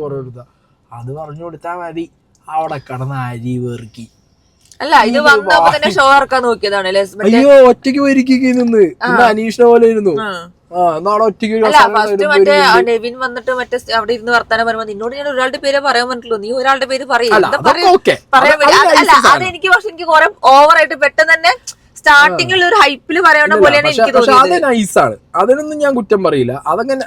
പറഞ്ഞു അത് പറഞ്ഞു കൊടുത്താൽ മതി. അവിടെ കടന്ന് അരി വെറുക്കി അയ്യോ ഒറ്റയ്ക്ക് വരിക്കുക നിന്ന് അനീഷിനെ പോലെ ഇരുന്നു. നാളെ ഒറ്റയ്ക്ക് നെവിൻ വന്നിട്ട് മറ്റേ അവിടെ ഇരുന്ന് വർത്താനം പറയുമ്പോ നിന്നോട് ഞാൻ ഒരാളുടെ പേര് പറയാൻ പറ്റുള്ളൂ, നീ ഒരാളുടെ പേര് പറയും. അതെനിക്ക് പക്ഷെ എനിക്ക് കുറെ ഓവറായിട്ട് പെട്ടെന്ന് തന്നെ സ്റ്റാർട്ടിങ്ങിൽ ഒരു ഹൈപ്പില് പറയണ പോലെയാണ് എനിക്ക് തോന്നിയത്. അതിനൊന്നും ഞാൻ കുറ്റം പറയില്ല.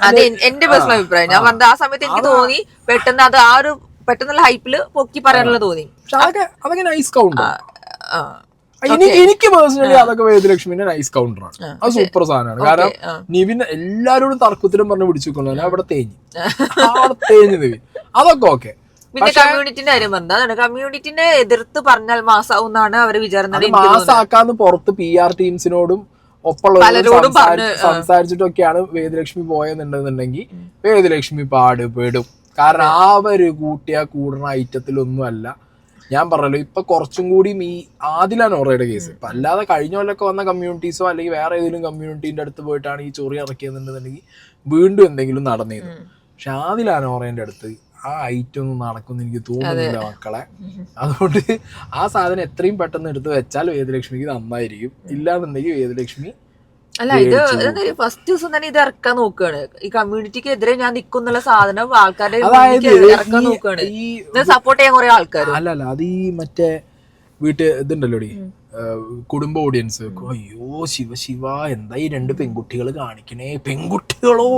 അതെ എന്റെ പേഴ്സണൽ അഭിപ്രായം. ഞാൻ പറഞ്ഞ ആ സമയത്ത് എനിക്ക് തോന്നി പെട്ടെന്ന് അത് ആ ഒരു പെട്ടെന്നുള്ള ഹൈപ്പില് പൊക്കി പറയാനുള്ള തോന്നി. അതൊക്കെ നൈസ് കൗണ്ടർ. എനിക്ക് പേഴ്സണലി അതൊക്കെ വേദലക്ഷ്മിന്റെ നൈസ് കൗണ്ടറാണ്. അത് സൂപ്പർ സാധനമാണ്. കാരണം നിവിൻ എല്ലാരോടും തർക്കത്തിലും പറഞ്ഞ് പിടിച്ചുകൊള്ളു അവിടെ തേഞ്ഞ് നിവിൻ അതൊക്കെ ഓക്കെ. പിന്നെ കമ്മ്യൂണിറ്റിന്റെ കാര്യം പറഞ്ഞത് അതാണ്, കമ്മ്യൂണിറ്റിനെ എതിർത്ത് പറഞ്ഞാൽ മാസാവും എന്നാണ് അവര് വിചാരിക്കുന്നത്. മാസാക്കാന്ന് പുറത്ത് PR ടീംസിനോടും ഒപ്പമുള്ളവരോടും സംസാരിച്ചിട്ടൊക്കെയാണ് വേദലക്ഷ്മി പോയെന്നുണ്ടെന്നുണ്ടെങ്കിൽ വേദലക്ഷ്മി പാടുപെടും. കാരണം അവര് കൂടുന്ന ഐറ്റത്തിലൊന്നും അല്ല. ഞാൻ പറഞ്ഞല്ലോ ഇപ്പൊ കുറച്ചും കൂടിയും ഈ ആദില നോറയുടെ കേസ് ഇപ്പൊ അല്ലാതെ കഴിഞ്ഞ കൊല്ലൊക്കെ വന്ന കമ്മ്യൂണിറ്റീസോ അല്ലെങ്കിൽ വേറെ ഏതെങ്കിലും കമ്മ്യൂണിറ്റീന്റെ അടുത്ത് പോയിട്ടാണ് ഈ ചൊറി ഇറക്കിയെന്നുണ്ടെന്നുണ്ടെങ്കിൽ വീണ്ടും എന്തെങ്കിലും നടന്നിരുന്നു. പക്ഷെ ആദില നോറയുടെ അടുത്ത് ആ ഐറ്റം ഒന്നും നടക്കുമെന്ന് എനിക്ക് തോന്നുന്നില്ല മക്കളെ. അതുകൊണ്ട് ആ സാധനം എത്രയും പെട്ടെന്ന് എടുത്ത് വെച്ചാൽ വേദലക്ഷ്മിക്ക് നന്നായിരിക്കും. ഇല്ലാന്നുണ്ടെങ്കിൽ വേദലക്ഷ്മി അല്ല ഇത് ഫസ്റ്റ് ദിവസം തന്നെ ഇത് ഇറക്കാൻ നോക്കുകയാണ്. ഈ കമ്മ്യൂണിറ്റിക്ക് എതിരെ ഞാൻ നിൽക്കുന്നുള്ള സാധനം ആൾക്കാരുടെ ഇറക്കാൻ നോക്കുകയാണ്. സപ്പോർട്ട് ചെയ്യാൻ കുറെ ആൾക്കാർ അല്ല അത് ഈ മറ്റേ ഇതുണ്ടല്ലോ കുടുംബ ഓഡിയൻസ് അയ്യോ ശിവ എന്താ ഈ രണ്ട് പെൺകുട്ടികൾ കാണിക്കണേ, പെൺകുട്ടികളോ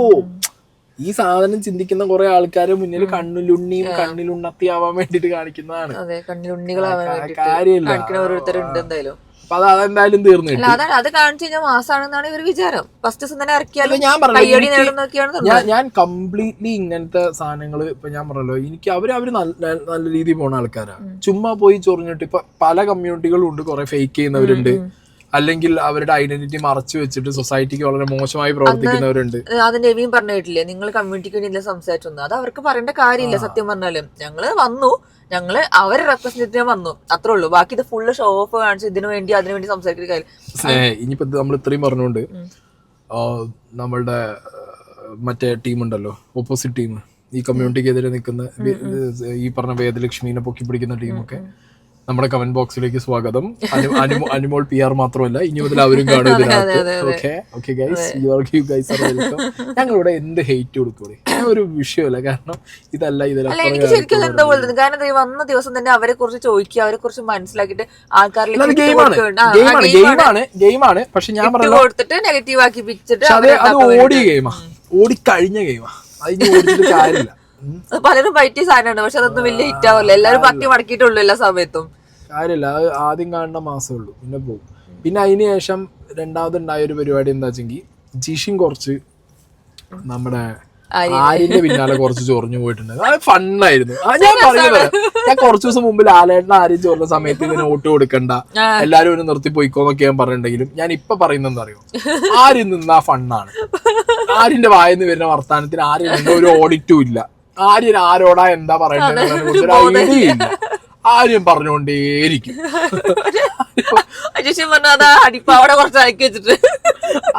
ഈ സാധനം ചിന്തിക്കുന്ന കുറെ ആൾക്കാരെ മുന്നിൽ കണ്ണിലുണ്ണിയും കണ്ണിലുണ്ണത്തിയാവാൻ വേണ്ടിട്ട് കാണിക്കുന്നതാണ്. കണ്ണിലുണ്ണികളാവാൻ കാര്യമില്ല. ഓരോരുത്തരുണ്ട് എന്തായാലും. അപ്പൊ അതെന്തായാലും തീർന്നു അല്ല അതാണ് അത് കാണിച്ചു കഴിഞ്ഞാൽ മാസാണെന്നാണ് ഇവർ വിചാരം. ഫസ്റ്റ് ദിവസം തന്നെ ഇറക്കിയാലും ഞാൻ കയ്യടി നേടുന്നൊക്കെയാണ്. ഞാൻ കംപ്ലീറ്റ്ലി ഇങ്ങനത്തെ സാധനങ്ങൾ ഇപ്പൊ ഞാൻ പറഞ്ഞല്ലോ, എനിക്ക് അവര് നല്ല രീതിയിൽ പോണ ആൾക്കാരാണ്. ചുമ്മാ പോയി ചൊറിഞ്ഞിട്ട് ഇപ്പൊ പല കമ്മ്യൂണിറ്റികളും ഉണ്ട്, കുറെ ഫേക്ക് ചെയ്യുന്നവരുണ്ട്, അല്ലെങ്കിൽ അവരുടെ ഐഡന്റിറ്റി മറച്ചു വെച്ചിട്ട് സൊസൈറ്റിക്ക് വളരെ മോശമായി പ്രവർത്തിക്കുന്നവരുണ്ട്. അത് നവീൻ പറഞ്ഞു കേട്ടില്ലേ, നിങ്ങൾ കമ്മ്യൂണിറ്റിക്ക് വേണ്ടി സംസാരിച്ചു. അത് അവർക്ക് പറയേണ്ട കാര്യമില്ല. സത്യം പറഞ്ഞാലും ഞങ്ങള് വന്നു, ഞങ്ങള് അവരെ റെപ്രസെന്റ് ചെയ്യാൻ വന്നു, അത്രേ ഉള്ളൂ. ബാക്കി ഇത് ഫുള്ള് ഷോ ഓഫ് കാണിച്ചു അതിനു വേണ്ടി സംസാരിക്കുന്ന കാര്യം. ഇനിയിപ്പോ നമ്മൾ ഇത്രയും പറഞ്ഞുകൊണ്ട് നമ്മളുടെ മറ്റേ ടീമുണ്ടല്ലോ, ഓപ്പോസിറ്റ് ടീം, ഈ കമ്മ്യൂണിറ്റിക്കെതിരെ നിൽക്കുന്ന ഈ പറഞ്ഞ വേദലക്ഷ്മീനെ പൊക്കി പിടിക്കുന്ന ടീമൊക്കെ നമ്മുടെ കമന്റ് ബോക്സിലേക്ക് സ്വാഗതം. അനുമോൾ PR മാത്രമല്ല, ഇനി മുതൽ അവരും കാണും ഇതിനകത്ത്. Okay guys, you guys are welcome. ഞങ്ങളിവിടെ എന്ത് ഹെയ്റ്റ് കൊടുക്കൂടെ, ഒരു വിഷയമല്ല. കാരണം ഇതല്ല എനിക്ക് ശരിക്കും എന്താ പോലെ, കാരണം വന്ന ദിവസം തന്നെ അവരെ കുറിച്ച് ചോദിക്കുക, അവരെ കുറിച്ച് മനസ്സിലാക്കിയിട്ട് ആൾക്കാരിലേക്ക് ഗെയിമാണ്. പക്ഷെ ഞാൻ കൊടുത്തിട്ട് നെഗറ്റീവ് ആക്കി പിടിച്ചിട്ട് അത് ഓടിയ ഗെയിമാ, ഓടിക്കഴിഞ്ഞ ഗെയിമാ, അതിന് ഓടിച്ചിട്ട് കാര്യമില്ല. പലരും പറ്റിയ സാധനമാണ്, പക്ഷെ അതൊന്നും വലിയ ഹിറ്റ് ആവില്ല. എല്ലാരും പറ്റി മടക്കിയിട്ടുള്ളൂ എല്ലാ സമയത്തും. കാര്യമില്ല, അത് ആദ്യം കാണുന്ന മാസമേ ഉള്ളൂ, പിന്നെ പോകും. പിന്നെ അതിന് ശേഷം രണ്ടാമതുണ്ടായ ഒരു പരിപാടി എന്താ വെച്ചെങ്കിൽ, ജിഷിൻ കുറച്ച് നമ്മുടെ ആര്യന്റെ പിന്നാലെ കുറച്ച് ചൊറിഞ്ഞു പോയിട്ടുണ്ട്. അത് ഫണ്ണായിരുന്നു. ഞാൻ പറയുന്നത്, ഞാൻ കുറച്ചു ദിവസം മുമ്പ് ലാലേട്ടൻ ആര്യം ചോറിന്റെ സമയത്ത് ഇതിന് വോട്ട് കൊടുക്കണ്ട, എല്ലാരും ഒരു നിർത്തി പോയിക്കോന്നൊക്കെ ഞാൻ പറഞ്ഞിട്ടുണ്ടെങ്കിലും ഞാൻ ഇപ്പൊ പറയുന്നത് എന്താ അറിയോ, ആര്യം നിന്നാ ഫണ്ണാണ്. ആര്യന്റെ വായന്ന് വരുന്ന വർത്താനത്തിന് ആര്യം നിന്ന് ഒരു ഓഡിറ്റും ഇല്ല. ആര്യൻ ആരോടാ എന്താ പറയണ്ടതിനെ കുറിച്ച് ഒരു ഐഡിയ ഇല്ല. ആര്യം പറഞ്ഞുകൊണ്ടേയിരിക്കും.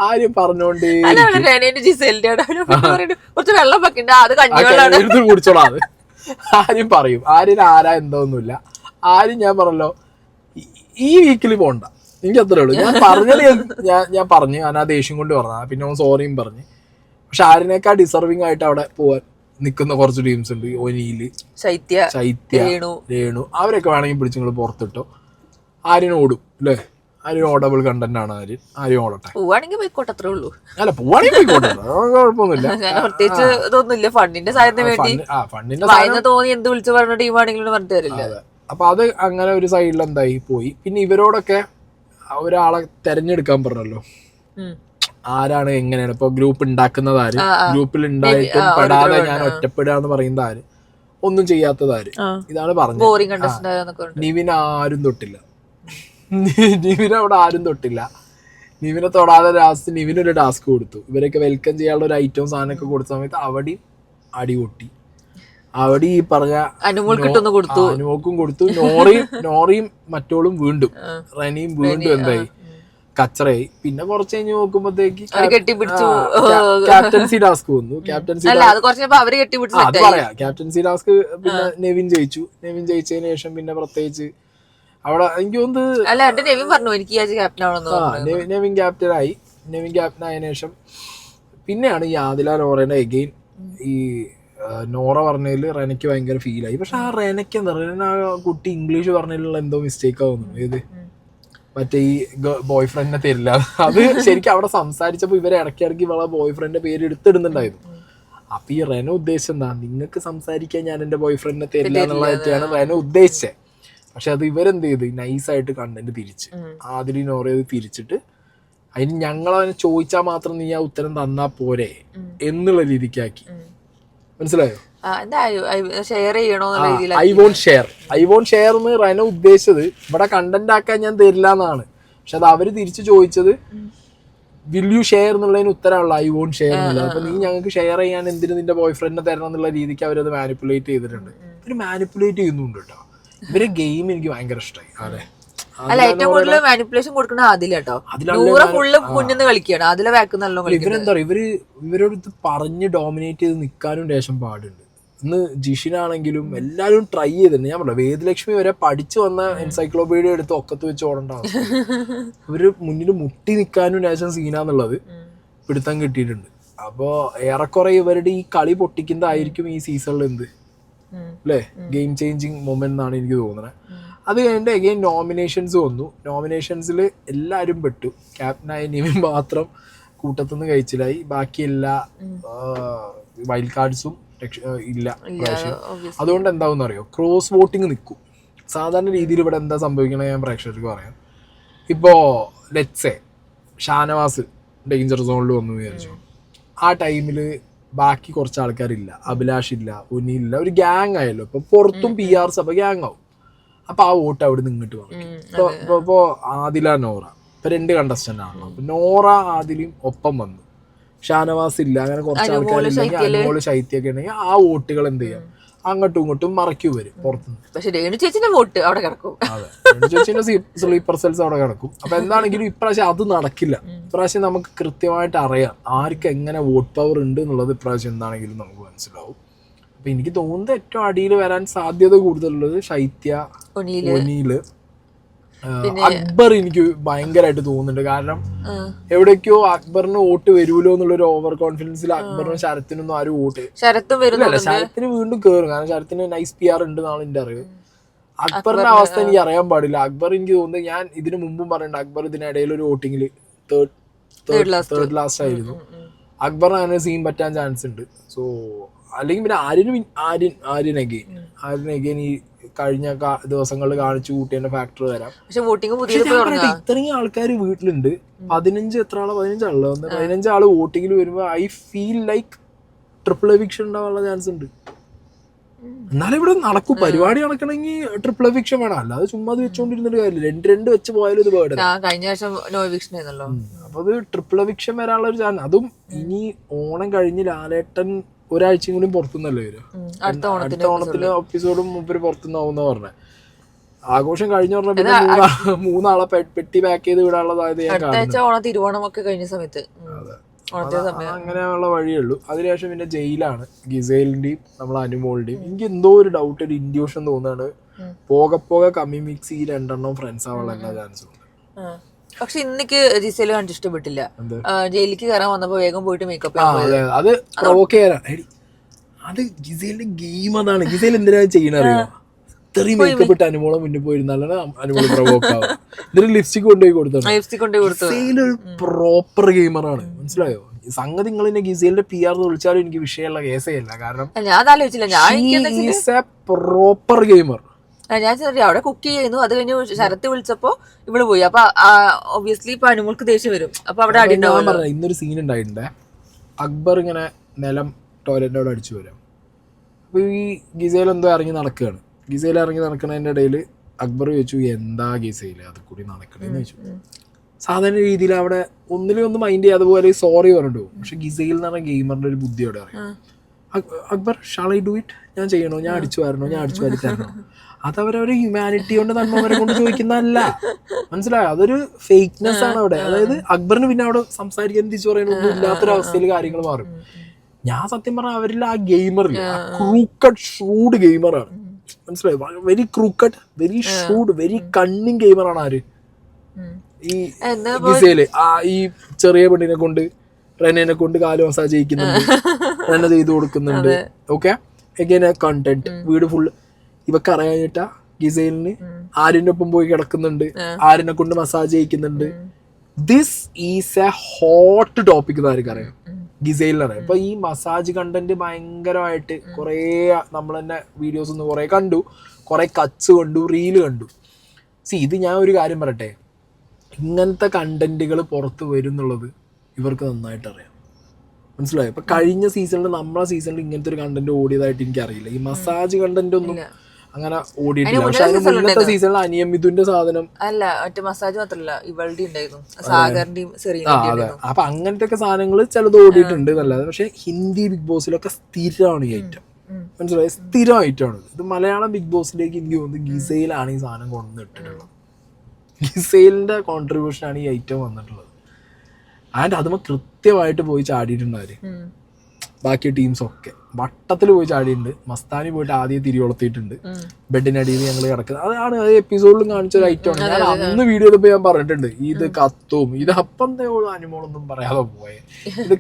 ആര്യം പറഞ്ഞോണ്ടേ കുടിച്ചോളാ. അത് ആര്യം പറയും. ആര്യൻ ആരാ എന്തോന്നുമില്ല. ആര്യം ഞാൻ പറഞ്ഞല്ലോ, ഈ വീക്കിൽ പോണ്ട, എനിക്ക് അത്രേ ഉള്ളൂ. ഞാൻ പറഞ്ഞത് ഞാൻ പറഞ്ഞു, ഞാൻ ആ ദേഷ്യം കൊണ്ട് പറഞ്ഞ, പിന്നെ സോറിയും പറഞ്ഞു. പക്ഷെ ആര്യനേക്കാൾ ഡിസർവിംഗ് ആയിട്ട് അവിടെ പോവാൻ നിൽക്കുന്ന കുറച്ച് ടീംസ് ഉണ്ട്. ഒനിയില്, ശൈത്യ, രേണു, അവരൊക്കെ വേണമെങ്കിൽ പിടിച്ച് നിങ്ങൾ പുറത്തിട്ടോ. ആര്യൻ ഓടും അല്ലേ, ആര്യൻ ഓടബിൾ കണ്ടന്റ് ആണ്. ആര്യൻ ഓടട്ടെ, പോവാണെങ്കിൽ പോയിക്കോട്ടെ, അത്രേ ഉള്ളൂ. അല്ല പോവാണെങ്കിൽ പോയിക്കോട്ടെ, കുഴപ്പമൊന്നുമില്ല. പ്രത്യേകിച്ച് ഇതൊന്നുമില്ല, ഫണ്ടിന്റെ സാധനത്തിന് വേണ്ടി തോന്നി എന്ത് വിളിച്ചു പറഞ്ഞ ടീമാണെങ്കിലും പറഞ്ഞു തരില്ല. അപ്പൊ അത് അങ്ങനെ ഒരു സൈഡിൽ എന്തായി പോയി. പിന്നെ ഇവരോടൊക്കെ ഒരാളെ തെരഞ്ഞെടുക്കാൻ പറഞ്ഞല്ലോ, ആരാണ് എങ്ങനെയാണ് ഇപ്പൊ ഗ്രൂപ്പ് ഉണ്ടാക്കുന്നത് ആര്, ഗ്രൂപ്പിൽ ഉണ്ടായിട്ടും പെടാതെ ഞാൻ ഒറ്റപ്പെടുക പറയുന്നത് ആര്, ഒന്നും ചെയ്യാത്തതാര്, ഇതാണ് പറഞ്ഞത്. നിവിൻ ആരും തൊട്ടില്ല, നിവിൻ അവിടെ ആരും തൊട്ടില്ല. നിവിനെ തൊടാതെ ലാസ്റ്റ് നിവിനൊരു ടാസ്ക് കൊടുത്തു. ഇവരൊക്കെ വെൽക്കം ചെയ്യാനുള്ള ഒരു ഐറ്റം സാധനമൊക്കെ കൊടുത്ത സമയത്ത് അവിടെയും അടി പൊട്ടി. അവിടെ ഈ പറഞ്ഞ അനുമോൾക്കും കൊടുത്തു, നോറയും മറ്റോളും വീണ്ടും, റനിയും വീണ്ടും എന്തായി കച്ചറയായി. പിന്നെ കുറച്ച് കഴിഞ്ഞ് നോക്കുമ്പോഴത്തേക്ക് ക്യാപ്റ്റൻസി ടാസ്ക് വന്നു. ക്യാപ്റ്റൻസി പറയാം, ക്യാപ്റ്റൻസി ടാസ്ക് പിന്നെ നെവിൻ ജയിച്ചു. നെവിൻ ജയിച്ചതിന് ശേഷം പിന്നെ പ്രത്യേകിച്ച് അവിടെ എനിക്ക് തോന്നുന്നു നെവിൻ ക്യാപ്റ്റനായി. നെവിൻ ക്യാപ്റ്റൻ ആയതിനു ശേഷം പിന്നെയാണ് ഈ ആദില നോറേനെ എഗെയിൻ ഈ നോറ പറഞ്ഞതിൽ റെനയ്ക്ക് ഭയങ്കര ഫീലായി. പക്ഷെ ആ റെനയ്ക്ക് എന്താ പറയുക, ആ കുട്ടി ഇംഗ്ലീഷ് പറഞ്ഞതിലുള്ള എന്തോ മിസ്റ്റേക്ക് ആവുന്നു. ഏത് മറ്റേ ഈ ബോയ് ഫ്രണ്ടിനെ തരില്ല, അത് ശരിക്കും അവിടെ സംസാരിച്ചപ്പോ ഇവരെ ഇടയ്ക്കിടയ്ക്ക് ഇവളെ ബോയ് ഫ്രണ്ടിന്റെ പേര് എടുത്തിടുന്നുണ്ടായിരുന്നു. അപ്പൊ ഈ റെന ഉദ്ദേശിച്ചത് എന്താ, നിങ്ങൾക്ക് സംസാരിക്കാൻ ഞാൻ എന്റെ ബോയ് ഫ്രണ്ടിനെ തരില്ല എന്നുള്ളതായിട്ടാണ് റെന ഉദ്ദേശിച്ചത്. പക്ഷെ അത് ഇവരെന്ത് ചെയ്ത് നൈസായിട്ട് കണ്ടന്റ് തിരിച്ച്, ആദ്യം നോറയത് തിരിച്ചിട്ട് അതിന് ഞങ്ങളവനെ ചോദിച്ചാൽ മാത്രം നീ ആ ഉത്തരം തന്നാ പോരെ എന്നുള്ള രീതിക്കാക്കി. മനസ്സിലായോ? ഐ വോണ്ട് ഷെയർ എന്ന് റെന ഉദ്ദേശിച്ചത് ഇവിടെ കണ്ടന്റ് ആക്കാൻ ഞാൻ തരില്ല എന്നാണ്. പക്ഷെ അത് അവര് തിരിച്ചു ചോദിച്ചത് വിൽ യു ഷെയർ എന്നുള്ളതിന് ഉത്തരമുള്ള ഐ വോണ്ട് ഷെയർ എന്നുള്ളത്. അപ്പൊ നീ ഞങ്ങൾക്ക് ഷെയർ ചെയ്യാൻ എന്തിനു നിന്റെ ബോയ് ഫ്രണ്ടിനെ തരണം എന്നുള്ള രീതിക്ക് അവരത് മാനിപ്പുലേറ്റ് ചെയ്തിട്ടുണ്ട്. ഇവര് മാനിപ്പുലേറ്റ് ചെയ്യുന്നുണ്ട് കേട്ടോ. ഇവരെ ഗെയിം എനിക്ക് ഭയങ്കര ഇഷ്ടമായി. അതെ, അല്ല ഏറ്റവും കൂടുതൽ മാനിപ്പുലേഷൻ കൊടുക്കുന്ന അതിലെട്ടോ, ഫുള്ള് മുന്നിൽ കളിക്കുകയാണ്. അതിലെ ബാക്ക് നല്ല ഇവരെന്താ പറയുക, ഇവരോട് ഇത് പറഞ്ഞ് ഡോമിനേറ്റ് ചെയ്ത് നിൽക്കാനും ലേശം പാടുണ്ട്. ഇന്ന് ജിഷിനാണെങ്കിലും എല്ലാവരും ട്രൈ ചെയ്തിട്ടുണ്ട്. ഞാൻ പറയാം, വേദലക്ഷ്മി വരെ പഠിച്ചു വന്ന എൻസൈക്ലോപീഡിയ എടുത്ത് ഒക്കത്ത് വെച്ച് ഓടേണ്ട അവസ്ഥ. ഇവര് മുന്നിൽ മുട്ടി നിൽക്കാനും ലേശം സീനാന്നുള്ളത് പിടുത്തം കിട്ടിയിട്ടുണ്ട്. അപ്പോൾ ഏറെക്കുറെ ഇവരുടെ ഈ കളി പൊട്ടിക്കുന്നതായിരിക്കും ഈ സീസണിൽ എന്ത് അല്ലേ ഗെയിം ചേഞ്ചിങ് മൊമെന്റ് എന്നാണ് എനിക്ക് തോന്നുന്നത്. അത് കഴിഞ്ഞിട്ട് അഗെയിൻ നോമിനേഷൻസ് വന്നു. നോമിനേഷൻസിൽ എല്ലാവരും പെട്ടു. ക്യാപ്റ്റനായ നിവിൻ മാത്രം കൂട്ടത്തുനിന്ന് കഴിച്ചിലായി. ബാക്കി എല്ലാ വൈൽഡ് കാർഡ്സും ഇല്ല പ്രാവശ്യം. അതുകൊണ്ട് എന്താവെന്ന് അറിയോ, ക്രോസ് വോട്ടിങ് നിൽക്കും. സാധാരണ രീതിയിൽ ഇവിടെ എന്താ സംഭവിക്കണത് ഞാൻ പ്രേക്ഷകർക്ക് പറയാം. ഇപ്പോ ലെറ്റ്സേ ഷാനവാസ് ഡേഞ്ചർ സോണിൽ വന്നു വിചാരിച്ചു. ആ ടൈമില് ബാക്കി കുറച്ച് ആൾക്കാരില്ല, അഭിലാഷ് ഇല്ല, ഉനിയില്ല, ഒരു ഗ്യാങ് ആയല്ലോ. ഇപ്പൊ പുറത്തും PR സഭ ഗ്യാങ് ആവും. അപ്പൊ ആ വോട്ട് അവിടെ നിന്ന് ഇങ്ങോട്ട് വന്നു. ഇപ്പൊ ആദില നോറ ഇപ്പൊ 2 കണ്ടസ്റ്റന്റ് ആണല്ലോ. അപ്പൊ നോറ ആദിലും ഒപ്പം വന്നു, ഷാനവാസ് ഇല്ല, അങ്ങനെ കുറച്ച് ആൾക്കാരില്ലെങ്കിൽ അനുമോള് ശൈത്യൊക്കെ ഉണ്ടെങ്കിൽ ആ വോട്ടുകൾ എന്ത് ചെയ്യാം, അങ്ങോട്ടും ഇങ്ങോട്ടും മറയ്ക്കു വരും പുറത്തുനിന്ന്. പക്ഷെ രേണു ചേച്ചിന്റെ വോട്ട് അവിടെ കിടക്കും. അതെ, ചേച്ചിന്റെ സ്ലീപ്പർ സെൽസ് അവിടെ കിടക്കും. അപ്പൊ എന്താണെങ്കിലും ഇപ്രാവശ്യം അത് നടക്കില്ല. ഇപ്രാവശ്യം നമുക്ക് കൃത്യമായിട്ട് അറിയാം ആർക്ക് എങ്ങനെ വോട്ട് പവർ ഉണ്ട് എന്നുള്ളത് ഇപ്രാവശ്യം എന്താണെങ്കിലും നമുക്ക് മനസ്സിലാവും. അപ്പൊ എനിക്ക് തോന്നുന്നത് ഏറ്റവും അടിയിൽ വരാൻ സാധ്യത കൂടുതലുള്ളത് ശൈത്യ, ഒനീല്, അക്ബർ. എനിക്ക് ഭയങ്കരമായിട്ട് തോന്നുന്നുണ്ട്. കാരണം എവിടേക്കോ അക്ബറിന് വോട്ട് വരുമല്ലോ എന്നുള്ളൊരു ഓവർ കോൺഫിഡൻസിൽ അക്ബറിനും ശരത്തിനൊന്നും ആരും വോട്ട് ഇല്ല. ശരത്തിന് വീണ്ടും കയറും, കാരണം ശരത്തിന് നൈസ് PR ഉണ്ട് എന്നാണ് എന്റെ അറിവ്. അക്ബറിന്റെ അവസ്ഥ എനിക്ക് അറിയാൻ പാടില്ല. അക്ബർ എനിക്ക് തോന്നുന്നത്, ഞാൻ ഇതിനു മുമ്പും പറയണ്ട, അക്ബർ ഇതിനിടയിൽ ഒരു വോട്ടിങ്ങില് തേർഡ് ലാസ്റ്റ് ആയിരുന്നു. അക്ബറിന് അങ്ങനെ സീൻ പറ്റാൻ ചാൻസ് ഉണ്ട്. സോ അല്ലെങ്കിൽ പിന്നെ ആര്യൻ അഗെയിൻ ഈ കഴിഞ്ഞ ദിവസങ്ങളിൽ കാണിച്ചു കൂട്ടിയതിന്റെ ഫാക്ടർ വരാം. ഇത്രയും ആൾക്കാർ വീട്ടിലുണ്ട്, 15 ആള് വോട്ടിങ്ങിൽ വരുമ്പോ I feel like triple eviction ഉണ്ടാവാനുള്ള ചാൻസ് ഉണ്ട്. എന്നാലും ഇവിടെ നടക്കും, പരിപാടി നടക്കണമെങ്കിൽ ട്രിപ്പിൾ എവിക്ഷൻ വേണം, അല്ലാതെ ചുമ്മാ അത് വെച്ചോണ്ടിരുന്നിട്ട് കാര്യമില്ല. 2 വെച്ച് പോയാലും ഇത് ബേർഡ്. അപ്പൊ അത് ട്രിപ്പിൾ എവിക്ഷൻ വരാനുള്ള ഒരു ചാൻസ്. അതും ഇനി ഓണം കഴിഞ്ഞ് ലാലേട്ടൻ ഒരാഴ്ചയും കൂടി പുറത്തുനിന്നല്ലേ വരും. അടുത്ത ഓണത്തിന് എപ്പിസോഡും മുമ്പ് പുറത്തുനിന്നാവുന്ന പറഞ്ഞത്. ആഘോഷം കഴിഞ്ഞ പറഞ്ഞ പിന്നെ 3 ആളെ പെട്ടി പാക്ക് ചെയ്ത് വിടാനുള്ള സാധ്യത ഞാൻ കാണുന്നു. അങ്ങനെയുള്ള വഴിയുള്ളൂ. അതിനുശേഷം പിന്നെ ജയിലാണ്, ഗിസേലിന്റെയും നമ്മളെ അനുമോളിന്റെയും. എനിക്ക് എന്തോ ഒരു ഡൗട്ട്, ഒരു ഇൻഡ്യൂഷൻ തോന്നുകയാണ്, പോകെ കമ്മി മിക്സ് ഈ 2 ഫ്രണ്ട്സ് ആവാനുള്ള എല്ലാ ചാൻസും ഉണ്ട്. പക്ഷെ ഇന്നേക്ക് ജിസേല് കണ്ടിട്ട് ഇഷ്ടപ്പെട്ടില്ല. ജയിലിലേക്ക് കയറാൻ വന്നപ്പോ വേഗം പോയിട്ട് മേക്കപ്പ് അത് പ്രൊവോക്ക് ചെയ്യാനാണ്. അത് ഗിസേലിന്റെ ഗെയിം അതാണ്. ഗിസേൽ എന്തിനാ ചെയ്യണറിയോ, ഇത്രയും മേക്കപ്പ് ഇട്ട് അനുമോളം മുന്നിൽ പോയിരുന്നാലാണ് അനുമോള് പ്രൊവോക്ക് ആവും. ഇതിന് ലിപ്സ്റ്റിക് കൊണ്ടുപോയി കൊടുത്തു. ഗിസേൽ ഒരു പ്രോപ്പർ ഗെയിമറാണ്, മനസ്സിലായോ? സംഗതി നിങ്ങൾ എന്നെ ഗിസേലിന്റെ PR വിളിച്ചാലും എനിക്ക് വിഷയമുള്ള കേസേ അല്ല. കാരണം പ്രോപ്പർ ഗെയിമർ. ഞാൻ അവിടെ കുക്ക് ചെയ്യുന്നു, അത് കഴിഞ്ഞ് ശരത്ത് വിളിച്ചപ്പോ ഇവിടെ പോയി. അപ്പൊ ഒബ്വിയസ്ലി ഇപ്പൊ അനുമോൾക്ക് ദേഷ്യം വരും. അപ്പൊ അവിടെ അടി ഉണ്ടാവും. ഇന്നൊരു സീൻ ഉണ്ടായിട്ടുണ്ട്, അക്ബർ ഇങ്ങനെ നിലം ടോയ്ലറ്റിനോട് അടിച്ചു വരാം. അപ്പൊ ഈ ഗിസേൽ എന്തോ ഇറങ്ങി നടക്കുകയാണ്. ഗിസേൽ ഇറങ്ങി നടക്കുന്നതിന്റെ ഇടയിൽ അക്ബർ ചോദിച്ചു, എന്താ ഗിസേൽ അത് കൂടി നടക്കണേന്ന് ചോദിച്ചു. സാധാരണ രീതിയിൽ അവിടെ ഒന്നിലും മൈൻഡ് ചെയ്യാതെ പോലെ സോറി പറഞ്ഞിട്ട് പോകും. പക്ഷെ ഗിസേൽ എന്ന് പറഞ്ഞ ഗെയിമറിന്റെ ഒരു ബുദ്ധിയോടെ അറിയാം. Akbar shawl I do it, ഞാൻ ചെയ്യണോ, ഞാൻ അടിച്ചു വരണോ, ഞാൻ അടിച്ചു വാരി തരണോ? അതവരവരെ ഹ്യൂമാനിറ്റി കൊണ്ട് നന്മവരെ കൊണ്ട് ചോദിക്കുന്നതല്ല, മനസ്സിലായോ? അതൊരു ഫേക്ക്നെസ് ആണ് അവിടെ. അതായത് അക്ബറിന് പിന്നെ അവിടെ സംസാരിക്കാൻ തിരിച്ചു പറയാനൊന്നും ഇല്ലാത്തൊരവസ്ഥയിൽ കാര്യങ്ങൾ മാറും. ഞാൻ സത്യം പറഞ്ഞാൽ അവരിൽ ആ ഗെയിമറില്ല, ക്രൂക്കഡ് ഷ്രൂഡ് ഗെയിമറാണ്, മനസ്സിലായോ? Very crooked, very shrewd, very cunning ഗെയിമറാണ് ആര്, ഈ ഗിസേല്. ഈ ചെറിയ പെണ്ണിനെ കൊണ്ട്, റെനെ കൊണ്ട് കാല് മസാജ് ചെയ്യിക്കുന്നുണ്ട്, റെന ചെയ്ത് കൊടുക്കുന്നുണ്ട്. ഓക്കെ, എഗൈൻ കണ്ടന്റ്, വീട് ഫുള്ള് ഇവക്ക് അറിയാഞ്ഞിട്ടാ ഗിസേലിന് ആര്യന്റെ ഒപ്പം പോയി കിടക്കുന്നുണ്ട്, ആര്യനെ കൊണ്ട് മസാജ് ചെയ്യിക്കുന്നുണ്ട്. This is a hot topic എന്ന് ആർക്കും അറിയാം, ഗിസേലിനറിയാം. അപ്പൊ ഈ മസാജ് കണ്ടന്റ് ഭയങ്കരമായിട്ട് കുറെ നമ്മൾ തന്നെ വീഡിയോസ് ഒന്ന് കുറെ കണ്ടു, കുറെ കച്ച് കണ്ടു, റീല് കണ്ടു. ഇത് ഞാൻ ഒരു കാര്യം പറയട്ടെ, ഇങ്ങനത്തെ കണ്ടന്റുകൾ പുറത്ത് വരും എന്നുള്ളത് ഇവർക്ക് നന്നായിട്ട് അറിയാം, മനസ്സിലായോ? ഇപ്പൊ കഴിഞ്ഞ സീസണിൽ, നമ്മളെ സീസണിൽ ഇങ്ങനത്തെ ഒരു കണ്ടന്റ് ഓടിയതായിട്ട് എനിക്കറിയില്ല. ഈ മസാജ് കണ്ടന്റ് ഒന്നും അങ്ങനെ ഓടിയിട്ടില്ല. പക്ഷെ അതിന് മുന്നത്തെ സീസണിൽ അനിയമിതുന്റെ സാധനം അല്ല, മറ്റേ മസാജ് മാത്രല്ല, ഇവളുടെ ഉണ്ടായിരുന്നു, സാഗറിന്റെയും സെറീനയുടെയും. അതെ, അപ്പൊ അങ്ങനത്തെ ഒക്കെ സാധനങ്ങൾ ചിലത് ഓടിയിട്ടുണ്ട് എന്നല്ലാതെ. പക്ഷെ ഹിന്ദി ബിഗ് ബോസിലൊക്കെ സ്ഥിരമാണ് ഈ ഐറ്റം, മനസ്സിലായോ? സ്ഥിരം ഐറ്റമാണ് ഇത്. മലയാളം ബിഗ് ബോസിലേക്ക് എനിക്ക് തോന്നുന്നത് ഗിസയിലാണ് ഈ സാധനം കൊണ്ടുവന്നിട്ടുള്ളത്. ഗിസൈലിന്റെ കോൺട്രിബ്യൂഷനാണ് ഈ ഐറ്റം വന്നിട്ടുള്ളത്. ആൻഡ് അതുമ്പോൾ കൃത്യമായിട്ട് പോയി ചാടിയിട്ടുണ്ടാര്. ബാക്കി ടീംസ് ഒക്കെ വട്ടത്തിൽ പോയി ചാടിയിട്ടുണ്ട്. മസ്താനി പോയിട്ട് ആദ്യം തിരികൊളുത്തിയിട്ടുണ്ട്, ബെഡിനടിയിൽ ഞങ്ങൾ കിടക്കുന്നത്. അതാണ് എപ്പിസോഡിലും കാണിച്ച ഒരു ഐറ്റമാണ്. ഞാൻ അന്ന് വീഡിയോ എടുത്തപ്പോൾ ഞാൻ പറഞ്ഞിട്ടുണ്ട്, ഇത് കത്തും, ഇത് അപ്പം അനുമോളൊന്നും പറയാതെ പോയെ, ഇത്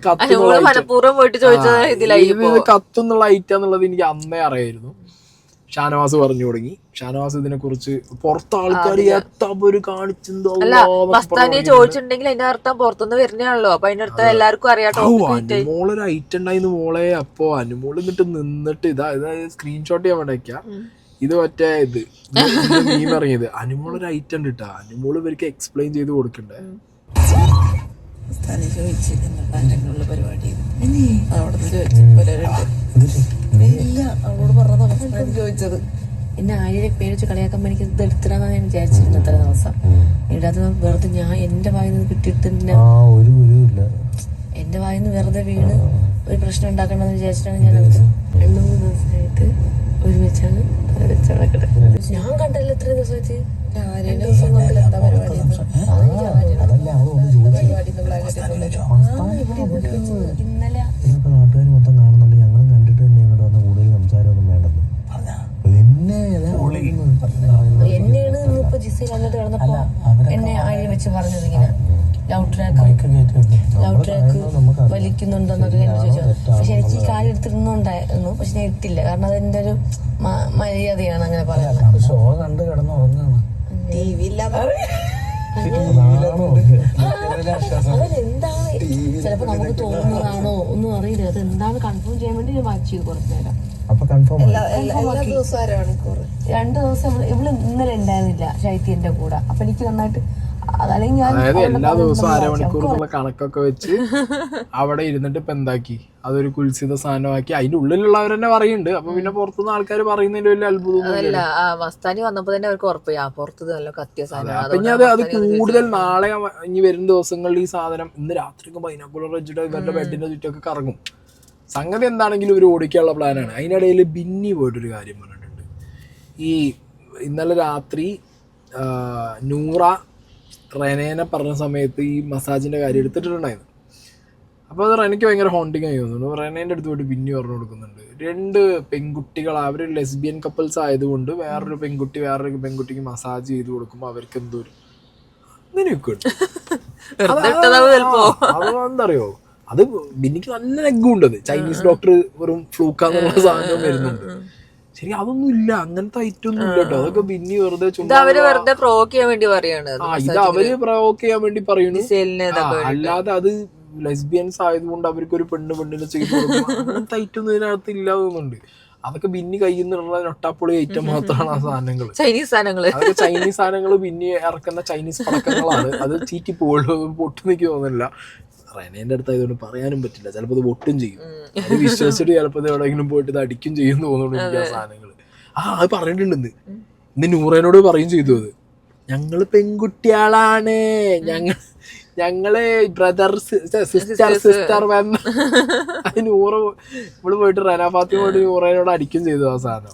കത്തുന്നുള്ള ഐറ്റം എന്നുള്ളത് എനിക്ക് അന്നേ അറിയായിരുന്നു. ഷാനവാസ് പറഞ്ഞു തുടങ്ങി. ഷാനവാസ് ഇതിനെ കുറിച്ച് പുറത്ത് ആൾക്കാർ ഒരു കാണിച്ചെന്തോ ചോദിച്ചിട്ടുണ്ടെങ്കിൽ അതിന്റെ അർത്ഥം പുറത്തുനിന്ന് വരുന്നതാണല്ലോ. അപ്പൊ അതിന്റെ അർത്ഥം എല്ലാവർക്കും അറിയാട്ടോ. അനുമോളൊരു ഐറ്റം ഉണ്ടായിരുന്നു മോളെ. അപ്പൊ അനുമോൾ നിന്നിട്ട് ഇതാ സ്ക്രീൻഷോട്ട് ചെയ്യാൻ വേണ്ടിയ ഇത് മറ്റേ ഇത് മീൻ ഇറങ്ങിയത് അനുമോളൊരു ഐറ്റം ഉണ്ട് കേട്ടോ. അനുമോള് ഇവർക്ക് എക്സ്പ്ലെയിൻ ചെയ്ത് കൊടുക്കണ്ടേ. പരിപാടി അവിടെ അവളോട് പറഞ്ഞത് ചോദിച്ചത് എന്നെ ആര്യരെ പേര് വെച്ച് കളിയാക്കാൻ എനിക്ക് ഇത് എടുത്തിടാന്നാണ് ഞാൻ വിചാരിച്ചിരുന്നത് ഇത്ര ദിവസം. ഇടാതെ വെറുതെ ഞാൻ എന്റെ വായിന്ന് കിട്ടിയിട്ട് എന്റെ വായിന്ന് വെറുതെ വീണ് ഒരു പ്രശ്നം ഉണ്ടാക്കണമെന്ന് വിചാരിച്ചിട്ടാണ് ഞാൻ 2-3 ദിവസമായിട്ട് ഒരുമിച്ചാണ് ഞാൻ കണ്ടല്ലോ ഇത്ര ദിവസമായിട്ട്. ദിവസം കൊണ്ടല്ല എന്താ പരിപാടി ഇന്നലെ നാട്ടുകാർ മൊത്തം കാണുന്നുണ്ട്. ഞങ്ങളും കണ്ടിട്ട് തന്നെ ഇങ്ങോട്ട് വന്ന കൂടുതൽ സംസാരമൊന്നും വേണ്ടെന്ന് എന്നെയാണ് ഇപ്പൊ ജിസ കണ്ടിട്ട് കിടന്നപ്പോ എന്നെ ആര്യ വെച്ച് പറഞ്ഞത് ഇങ്ങനെ ലവ് ട്രാക്ക് വലിക്കുന്നുണ്ടോന്നൊക്കെ ഞാൻ ചോദിച്ചു. പക്ഷെ എനിക്ക് ഈ കാര്യം എടുത്തിരുന്നുണ്ടായിരുന്നു, പക്ഷെ ഞാൻ ഇട്ടില്ല. കാരണം അത് എന്റെ ഒരു മര്യാദയാണ് അങ്ങനെ പറയുന്നത്. ഷോ കണ്ട് കിടന്ന് ഉറങ്ങാണ്. അതെന്താണ് ചിലപ്പോ നമുക്ക് തോന്നുന്നതാണോ ഒന്നും അറിയില്ല. അത് എന്താണ് കൺഫേം ചെയ്യാൻ വേണ്ടി ഞാൻ വാച്ച് ചെയ്തു കുറച്ചു നേരം. 2 ദിവസം ഇവള് ഇന്നലെ ഉണ്ടായിരുന്നില്ല ശൈത്യന്റെ കൂടെ. അപ്പൊ എനിക്ക് നന്നായിട്ട് അതല്ലെങ്കിൽ ഞാൻ അതായത് എല്ലാ ദിവസവും അരമണിക്കൂറുള്ള കണക്കൊക്കെ വെച്ച് അവിടെ ഇരുന്നിട്ട് ഇപ്പൊ എന്താക്കി അതൊരു കുൽസിത സാധനമാക്കി. അതിന്റെ ഉള്ളിലുള്ളവർ തന്നെ പറയുന്നുണ്ട്. അപ്പൊ പിന്നെ പുറത്തുനിന്ന് ആൾക്കാർ പറയുന്നതിൽ വലിയ അത്ഭുതം. അതല്ല മസ്താനി വന്നപ്പോ തന്നെ അവർക്ക് ഉറപ്പായി പുറത്ത് നല്ല കത്തിയ സാധനം. അപ്പൊ ഇനി അത് കൂടുതൽ നാളെ ഇനി വരും ദിവസങ്ങളിൽ ഈ സാധനം ഇന്ന് രാത്രിക്ക് ബൈനാക്കുലർ വെച്ചിട്ട് ഇവരുടെ ബെഡിന്റെ ചുറ്റൊക്കെ കറങ്ങും. സംഗതി എന്താണെങ്കിലും ഇവർ ഓടിക്കാനുള്ള പ്ലാനാണ്. അതിനിടയിൽ ബിന്നി പോയിട്ടൊരു കാര്യം പറഞ്ഞിട്ടുണ്ട്. ഈ ഇന്നലെ രാത്രി നൂറ റെനേനെ പറഞ്ഞ സമയത്ത് ഈ മസാജിന്റെ കാര്യം എടുത്തിട്ടുണ്ടായിരുന്നു. അപ്പോൾ അത് റെനയ്ക്ക് ഭയങ്കര ഹോണ്ടിങ് ആയി തോന്നുന്നു. റെനേൻ്റെ അടുത്ത് പോയിട്ട് ബിന്നി പറഞ്ഞു കൊടുക്കുന്നുണ്ട്. 2 പെൺകുട്ടികൾ അവർ ലെസ്ബിയൻ കപ്പിൾസ് ആയതുകൊണ്ട് വേറൊരു പെൺകുട്ടിക്ക് മസാജ് ചെയ്ത് കൊടുക്കുമ്പോൾ അവർക്ക് എന്തോ അങ്ങനെയൊക്കെ ഉണ്ട്. അതെന്തറിയോ, അത് ബിന്നിക്ക് നല്ല നെഗുണ്ടത്. ചൈനീസ് ഡോക്ടർ വെറും ഫ്ലൂക്കാന്നുള്ള സാധനം വരുന്നുണ്ട്. ശരി, അതൊന്നും ഇല്ല, അങ്ങനത്തെ ഐറ്റം ഒന്നും ഇല്ല കേട്ടോ. അതൊക്കെ ബിന്നി വെറുതെ വെറുതെ പ്രൊവോക്ക് ചെയ്യാൻ വേണ്ടി പറയാണ്. ഇത് അവര് പ്രൊവോക്ക് ചെയ്യാൻ വേണ്ടി പറയുന്നു. അല്ലാതെ അത് ലെസ്ബിയൻസ് ആയതുകൊണ്ട് അവർക്കൊരു പെണ്ണിനെ ചെയ്തു കൊടുക്കും അങ്ങനത്തെ ഐറ്റം ഒന്നും ഇതിനകത്ത് ഇല്ലാതൊന്നുണ്ട്. അതൊക്കെ ബിന്നി കയ്യിൽ നിന്നുള്ള നൊട്ടാപ്പൊളി ഐറ്റം മാത്രമാണ് ആ സാധനങ്ങൾ. അതൊക്കെ ചൈനീസ് സാധനങ്ങൾ ബിന്നി ഇറക്കുന്ന ചൈനീസ് പടക്കങ്ങളാണ്. അത് ചീറ്റി പൊട്ടുന്നെനിക്ക് തോന്നുന്നില്ല. റെനേന്റെ അടുത്ത് ആയതുകൊണ്ട് പറയാനും പറ്റില്ല. ചിലപ്പോൾ അത് പൊട്ടും ചെയ്യും. അത് വിശ്വസിച്ചിട്ട് ചിലപ്പോൾ ഇത് എവിടെയെങ്കിലും പോയിട്ട് ഇത് അടിക്കും ചെയ്യുന്നു തോന്നുന്നു എനിക്ക് ആ സാധനങ്ങൾ. അത് പറഞ്ഞിട്ടുണ്ടെന്ന് ഇന്ന് നൂറേനോട് പറയും ചെയ്തു. അത് ഞങ്ങള് പെൺകുട്ടികളാണ്, ഞങ്ങള് ബ്രദർ സിസ്റ്റർ അത് നൂറ് ഇവള് പോയിട്ട് റെന ഫാത്തിമ പോയിട്ട് നൂറേനോട് അടിക്കും ചെയ്തു ആ സാധനം.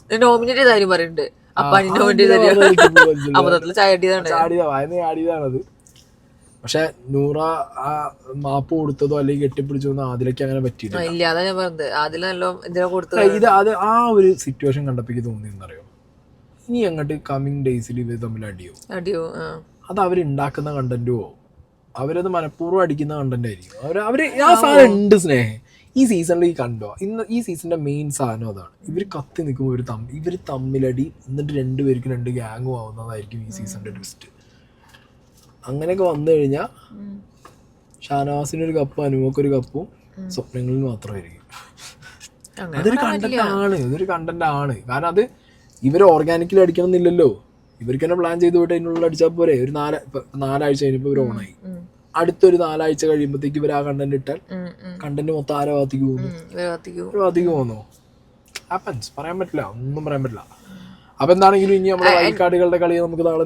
ചാടിയതാണത്. പക്ഷെ നൂറ ആ മാപ്പ് കൊടുത്തതോ അല്ലെങ്കിൽ കെട്ടിപ്പിടിച്ചോ ആദിലേക്ക് അങ്ങനെ പറ്റിയില്ല. ഇത് അത് ആ ഒരു സിറ്റുവേഷൻ കണ്ടപ്പോ തോന്നിയെന്നറിയോ, ഇനി അങ്ങോട്ട് കമ്മിങ് ഡേയ്സിൽ ഇവർ തമ്മിൽ അടിയോ അത് അവരുണ്ടാക്കുന്ന കണ്ടന്റോ അവരത് മനഃപൂർവ്വം അടിക്കുന്ന കണ്ടന്റ് ആയിരിക്കും. അവര് ആ സാധനം ഉണ്ട് സ്നേഹം. ഈ സീസണിൽ ഈ കണ്ടോ, ഇന്ന് ഈ സീസണിന്റെ മെയിൻ സാധനം അതാണ്. ഇവർ കത്തി നിൽക്കുമ്പോൾ ഇവർ തമ്മിലടി എന്നിട്ട് 2 പേർക്ക് 2 ഗ്യാങ്ങും ആവുന്നതായിരിക്കും ഈ സീസണിന്റെ ട്വിസ്റ്റ്. അങ്ങനെയൊക്കെ വന്നു കഴിഞ്ഞാൽ ഷാനവാസിനൊരു കപ്പും അനുമോക്കൊരു കപ്പും സ്വപ്നങ്ങളിൽ മാത്രമായിരിക്കും. അതൊരു കണ്ടന്റ് ആണ്. കാരണം അത് ഇവർ ഓർഗാനിക്കലി അടിക്കണം എന്നില്ലല്ലോ. ഇവർക്ക് തന്നെ പ്ലാൻ ചെയ്ത് പോയിട്ട് അതിനുള്ള അടിച്ചാൽ പോരെ. ഒരു 4 ആഴ്ച കഴിഞ്ഞപ്പോൾ ഇവർ ഓണായി. അടുത്തൊരു 4 ആഴ്ച കഴിയുമ്പോഴത്തേക്ക് ഇവർ ആ കണ്ടന്റ് ഇട്ടാൽ കണ്ടന്റ് മൊത്തം ആരോ ഭാഗത്തേക്ക് പോകുന്നു. ഹാപ്പൻസ്, പറയാൻ പറ്റില്ല, ഒന്നും പറയാൻ പറ്റില്ല. അപ്പൊ എന്താണെങ്കിലും ഇനി നമ്മുടെ വൈൽഡ് കളി നമുക്ക് നാളെ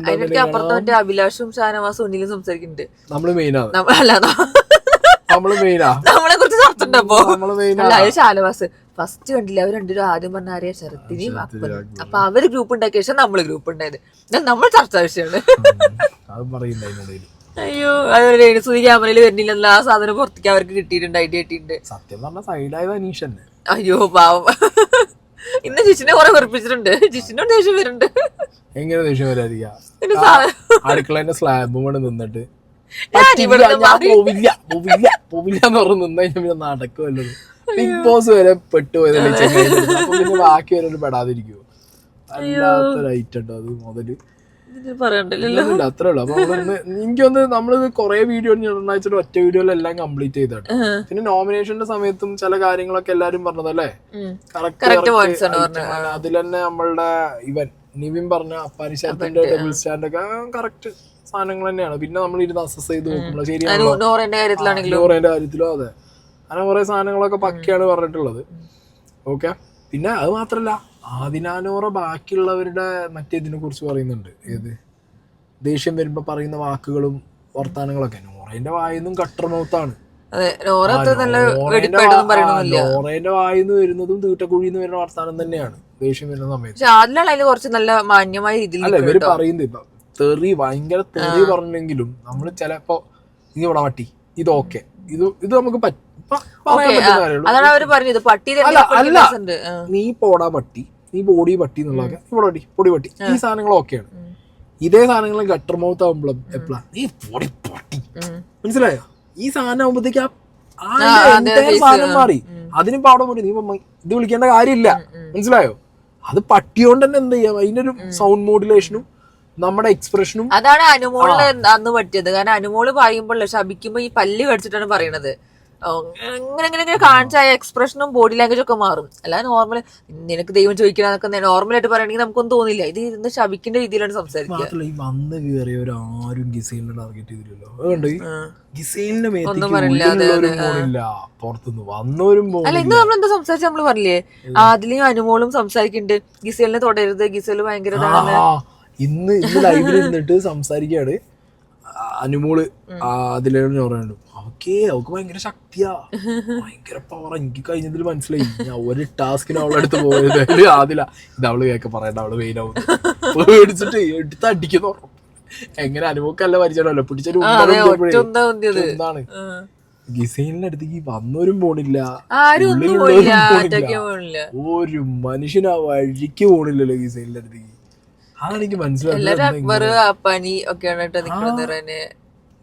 അഭിലാഷും ഷാനവാസും ഉണ്ണിലും സംസാരിക്കുന്നുണ്ട്. നമ്മള് മെയിനാണ്. ഷാനവാസ് ഫസ്റ്റ് കണ്ടില്ല, അവർ 2 ആദ്യം പറഞ്ഞ ആരെയാ ശരത്തിനെയും അപ്പൻ. അപ്പൊ അവര് ഗ്രൂപ്പ് ഉണ്ടാക്കിയ ശേഷം നമ്മള് ഗ്രൂപ്പ് ഉണ്ടായത്. നമ്മൾ ചർച്ചാ വിഷയമാണ്. അയ്യോ അതുപോലെ സുധി ക്യാമറയിൽ വരുന്നില്ല, ആ സാധനം പുറത്തേക്ക് അവർക്ക് കിട്ടിയിട്ടുണ്ട്, ഐഡിയ കിട്ടിയിട്ടുണ്ട്. സത്യം പറഞ്ഞ സൈഡായത് അനീഷന്നെ. അയ്യോ പാവം, ഇന്ന് ജിഷിനെ കുറെ വെറുപ്പിച്ചിട്ടുണ്ട്. ജിഷിനോട് ദേഷ്യം വരുന്നുണ്ട്. എങ്ങനെ ദേഷ്യം വരാതിരിക്കുക? അടുക്കളന്റെ സ്ലാബും കൂടെ നിന്നിട്ട് പോവില്ല നിന്ന് കഴിഞ്ഞാൽ പിന്നെ നടക്കുമല്ലോ. ബിഗ് ബോസ് വരെ പെട്ടുപോയതല്ലേ ചെന്നൈ. പിന്നെ ബാക്കി വരെ പെടാതിരിക്കുവോ? അല്ലാത്തൊരു ഐറ്റം ഉണ്ടോ അത് മുതല്. പറയണ്ടല്ലോ. ഇല്ല അത്രേ ഉള്ളു. അപ്പൊ എനിക്കൊന്ന് നമ്മളിത് കുറെ വീഡിയോ വെച്ചിട്ട് ഒറ്റ വീഡിയോയിലെല്ലാം കംപ്ലീറ്റ് ചെയ്തിട്ട് പിന്നെ നോമിനേഷന്റെ സമയത്തും ചില കാര്യങ്ങളൊക്കെ എല്ലാരും പറഞ്ഞതല്ലേ കറക്റ്റ് അതിൽ തന്നെ നമ്മളുടെ ഇവൻ നിവിൻ പറഞ്ഞ അപ്പാനിശാത്തിന്റെ ഡബിൾ സ്റ്റാൻഡ് ഒക്കെ കറക്റ്റ് സാധനങ്ങൾ തന്നെയാണ്. പിന്നെ നമ്മൾ ഇരുന്ന് അസസ് ചെയ്ത് നോക്കുമ്പോൾ ശരിയാണോ നോറേന്റെ കാര്യത്തിലാണെങ്കിലും കാര്യത്തിലും അതെ അങ്ങനെ കുറെ സാധനങ്ങളൊക്കെ പക്കയാണ് പറഞ്ഞിട്ടുള്ളത്. ഓക്കെ. പിന്നെ അത് മാത്രല്ല ആദിനാനോറ ബാക്കിയുള്ളവരുടെ മറ്റേതിനെ കുറിച്ച് പറയുന്നുണ്ട്. ഏത് ദേഷ്യം വരുമ്പോ പറയുന്ന വാക്കുകളും വർത്താനങ്ങളൊക്കെ നോറേന്റെ വായിന്നും കട്ടർ മൗത്താണ്. നോറേന്റെ വായിന്ന് വരുന്നതും തീട്ടക്കുഴിന്ന് വരുന്ന വർത്താനം തന്നെയാണ് ദേഷ്യം വരുന്ന സമയത്ത്. കുറച്ച് നല്ല മാന്യമായ രീതിയിൽ അല്ല ഇവര് പറയുന്നത് ഇപ്പൊ തെറി ഭയങ്കര തെറി പറഞ്ഞെങ്കിലും നമ്മള് ചിലപ്പോ നീ ഇവിടെ പട്ടി ഇതൊക്കെ ഇത് നമുക്ക് അതാണ് അവര് പറഞ്ഞത്. പട്ടി അല്ല നീ പോടാ പട്ടി നീ ബോഡി പട്ടി എന്നുള്ളതൊക്കെ ഇവിടെ പട്ടി പൊടി പട്ടി ഈ സാധനങ്ങളൊക്കെയാണ്. ഇതേ സാധനങ്ങൾ ഗട്ടർ മൗത്ത് ആവുമ്പോഴും എപ്പോഴാ നീ പൊടി പട്ടി മനസ്സിലായോ ഈ സാധനം ആവുമ്പോഴത്തേക്ക് സാധനം മാറി. അതിനിപ്പോ അവിടെ പോയി നീ ഇത് വിളിക്കേണ്ട കാര്യമില്ല മനസ്സിലായോ. അത് പട്ടിയോണ്ട് തന്നെ എന്ത് ചെയ്യാം അതിന്റെ ഒരു സൗണ്ട് മോഡുലേഷനും നമ്മുടെ എക്സ്പ്രഷനും. അതാണ് അനുമോളിന് അന്ന് പറ്റിയത്. കാരണം അനുമോള് പറയുമ്പോൾ ശപിക്കുമ്പോ ഈ പല്ല് കടിച്ചിട്ടാണ് പറയണത്. അങ്ങനെ കാണിച്ച എക്സ്പ്രഷനും ബോഡി ലാംഗ്വേജ് ഒക്കെ മാറും. അല്ലാതെ നോർമൽ നിനക്ക് ദൈവം ചോദിക്കണമെന്നൊക്കെ നോർമലായിട്ട് പറയണമെങ്കിൽ നമുക്കൊന്നും തോന്നില്ല. ഇത് ശപിക്കുന്ന രീതിയിലാണ് സംസാരിക്കുക. ഈ വന്ന് കയറിയവർ ആരും ഗിസൈലിനെ ടാർഗറ്റ് ചെയ്തില്ലല്ലോ. അതുകൊണ്ട് ഗിസൈലിന്റെ മേത്തില്ല പുറത്തുനിന്ന് വന്നവരും. അല്ല ഇന്ന് നമ്മളെന്താ സംസാരിച്ച നമ്മള് പറഞ്ഞില്ലേ ആദിലും അനുമോളും സംസാരിക്കുന്നുണ്ട് ഗിസൈലിനെ തുടരുത് ഗിസൈൽ ഭയങ്കര ഇന്ന് ലൈവിൽ ഇരുന്നിട്ട് സംസാരിക്കാണ് അനുമോള് അതിലേന്ന് പറയുന്നുണ്ട്. അവൾക്ക് ഭയങ്കര ശക്തിയാ ഭയങ്കര പവർ. എനിക്ക് കഴിഞ്ഞതിൽ മനസ്സിലായി. ഞാൻ ഒരു ടാസ്കിന് അവളെ അടുത്ത് പോയത് ആദില ഇത് അവള് കേൾക്കെ പറയണ്ട അവള് വെയിലാവും പേടിച്ചിട്ട് എടുത്ത് അടിക്കുന്നു. എങ്ങനെ അനുഭവക്കല്ല പരിചയമല്ലോ പിടിച്ചൊരു എന്താണ് ഗിസൈലിന്റെ അടുത്തേക്ക് വന്നവരും പോണില്ല ഒരു മനുഷ്യനാ വഴിക്ക് പോണില്ലല്ലോ ഗിസൈലിന്റെ അടുത്തേക്ക്. അതാണ് എനിക്ക് മനസ്സിലായത്.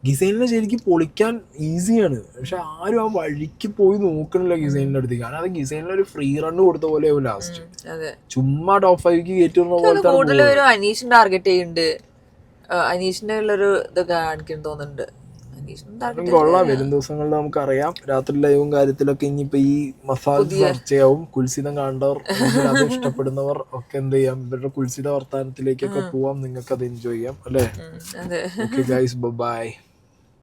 ഗിസൈലിനെ ശരിക്കും പൊളിക്കാൻ ഈസിയാണ് പക്ഷെ ആരും ആ വഴിക്ക് പോയി നോക്കണില്ല ഗിസൈലിന്റെ അടുത്തേക്ക്. കാരണം അത് ഗിസൈലിന് ഒരു ഫ്രീ റൺ കൊടുത്ത പോലെ ലാസ്റ്റ് ചുമ്മാ ടോപ്പ് 5 കയറ്റുന്ന പോലെ. അനീഷിന് ടാർഗറ്റ് ചെയ്യുന്നുണ്ട്. അനീഷിന്റെ ഉള്ളൊരു ഇതൊക്കെ കാണിക്കുന്നു തോന്നുന്നുണ്ട്. കൊള്ളാം. വരും ദിവസങ്ങളിൽ നമുക്കറിയാം. രാത്രി ലൈവും കാര്യത്തിലൊക്കെ ഇനിയിപ്പോ ഈ മസാജ് ചർച്ചയാവും. കുൽസിതം കാണേണ്ടവർ അത് ഇഷ്ടപ്പെടുന്നവർ ഒക്കെ എന്ത് ചെയ്യാം ഇവരുടെ കുൽസിത വർത്താനത്തിലേക്കൊക്കെ പോവാം. നിങ്ങൾക്ക് അത് എൻജോയ് ചെയ്യാം അല്ലേ. Okay guys bye.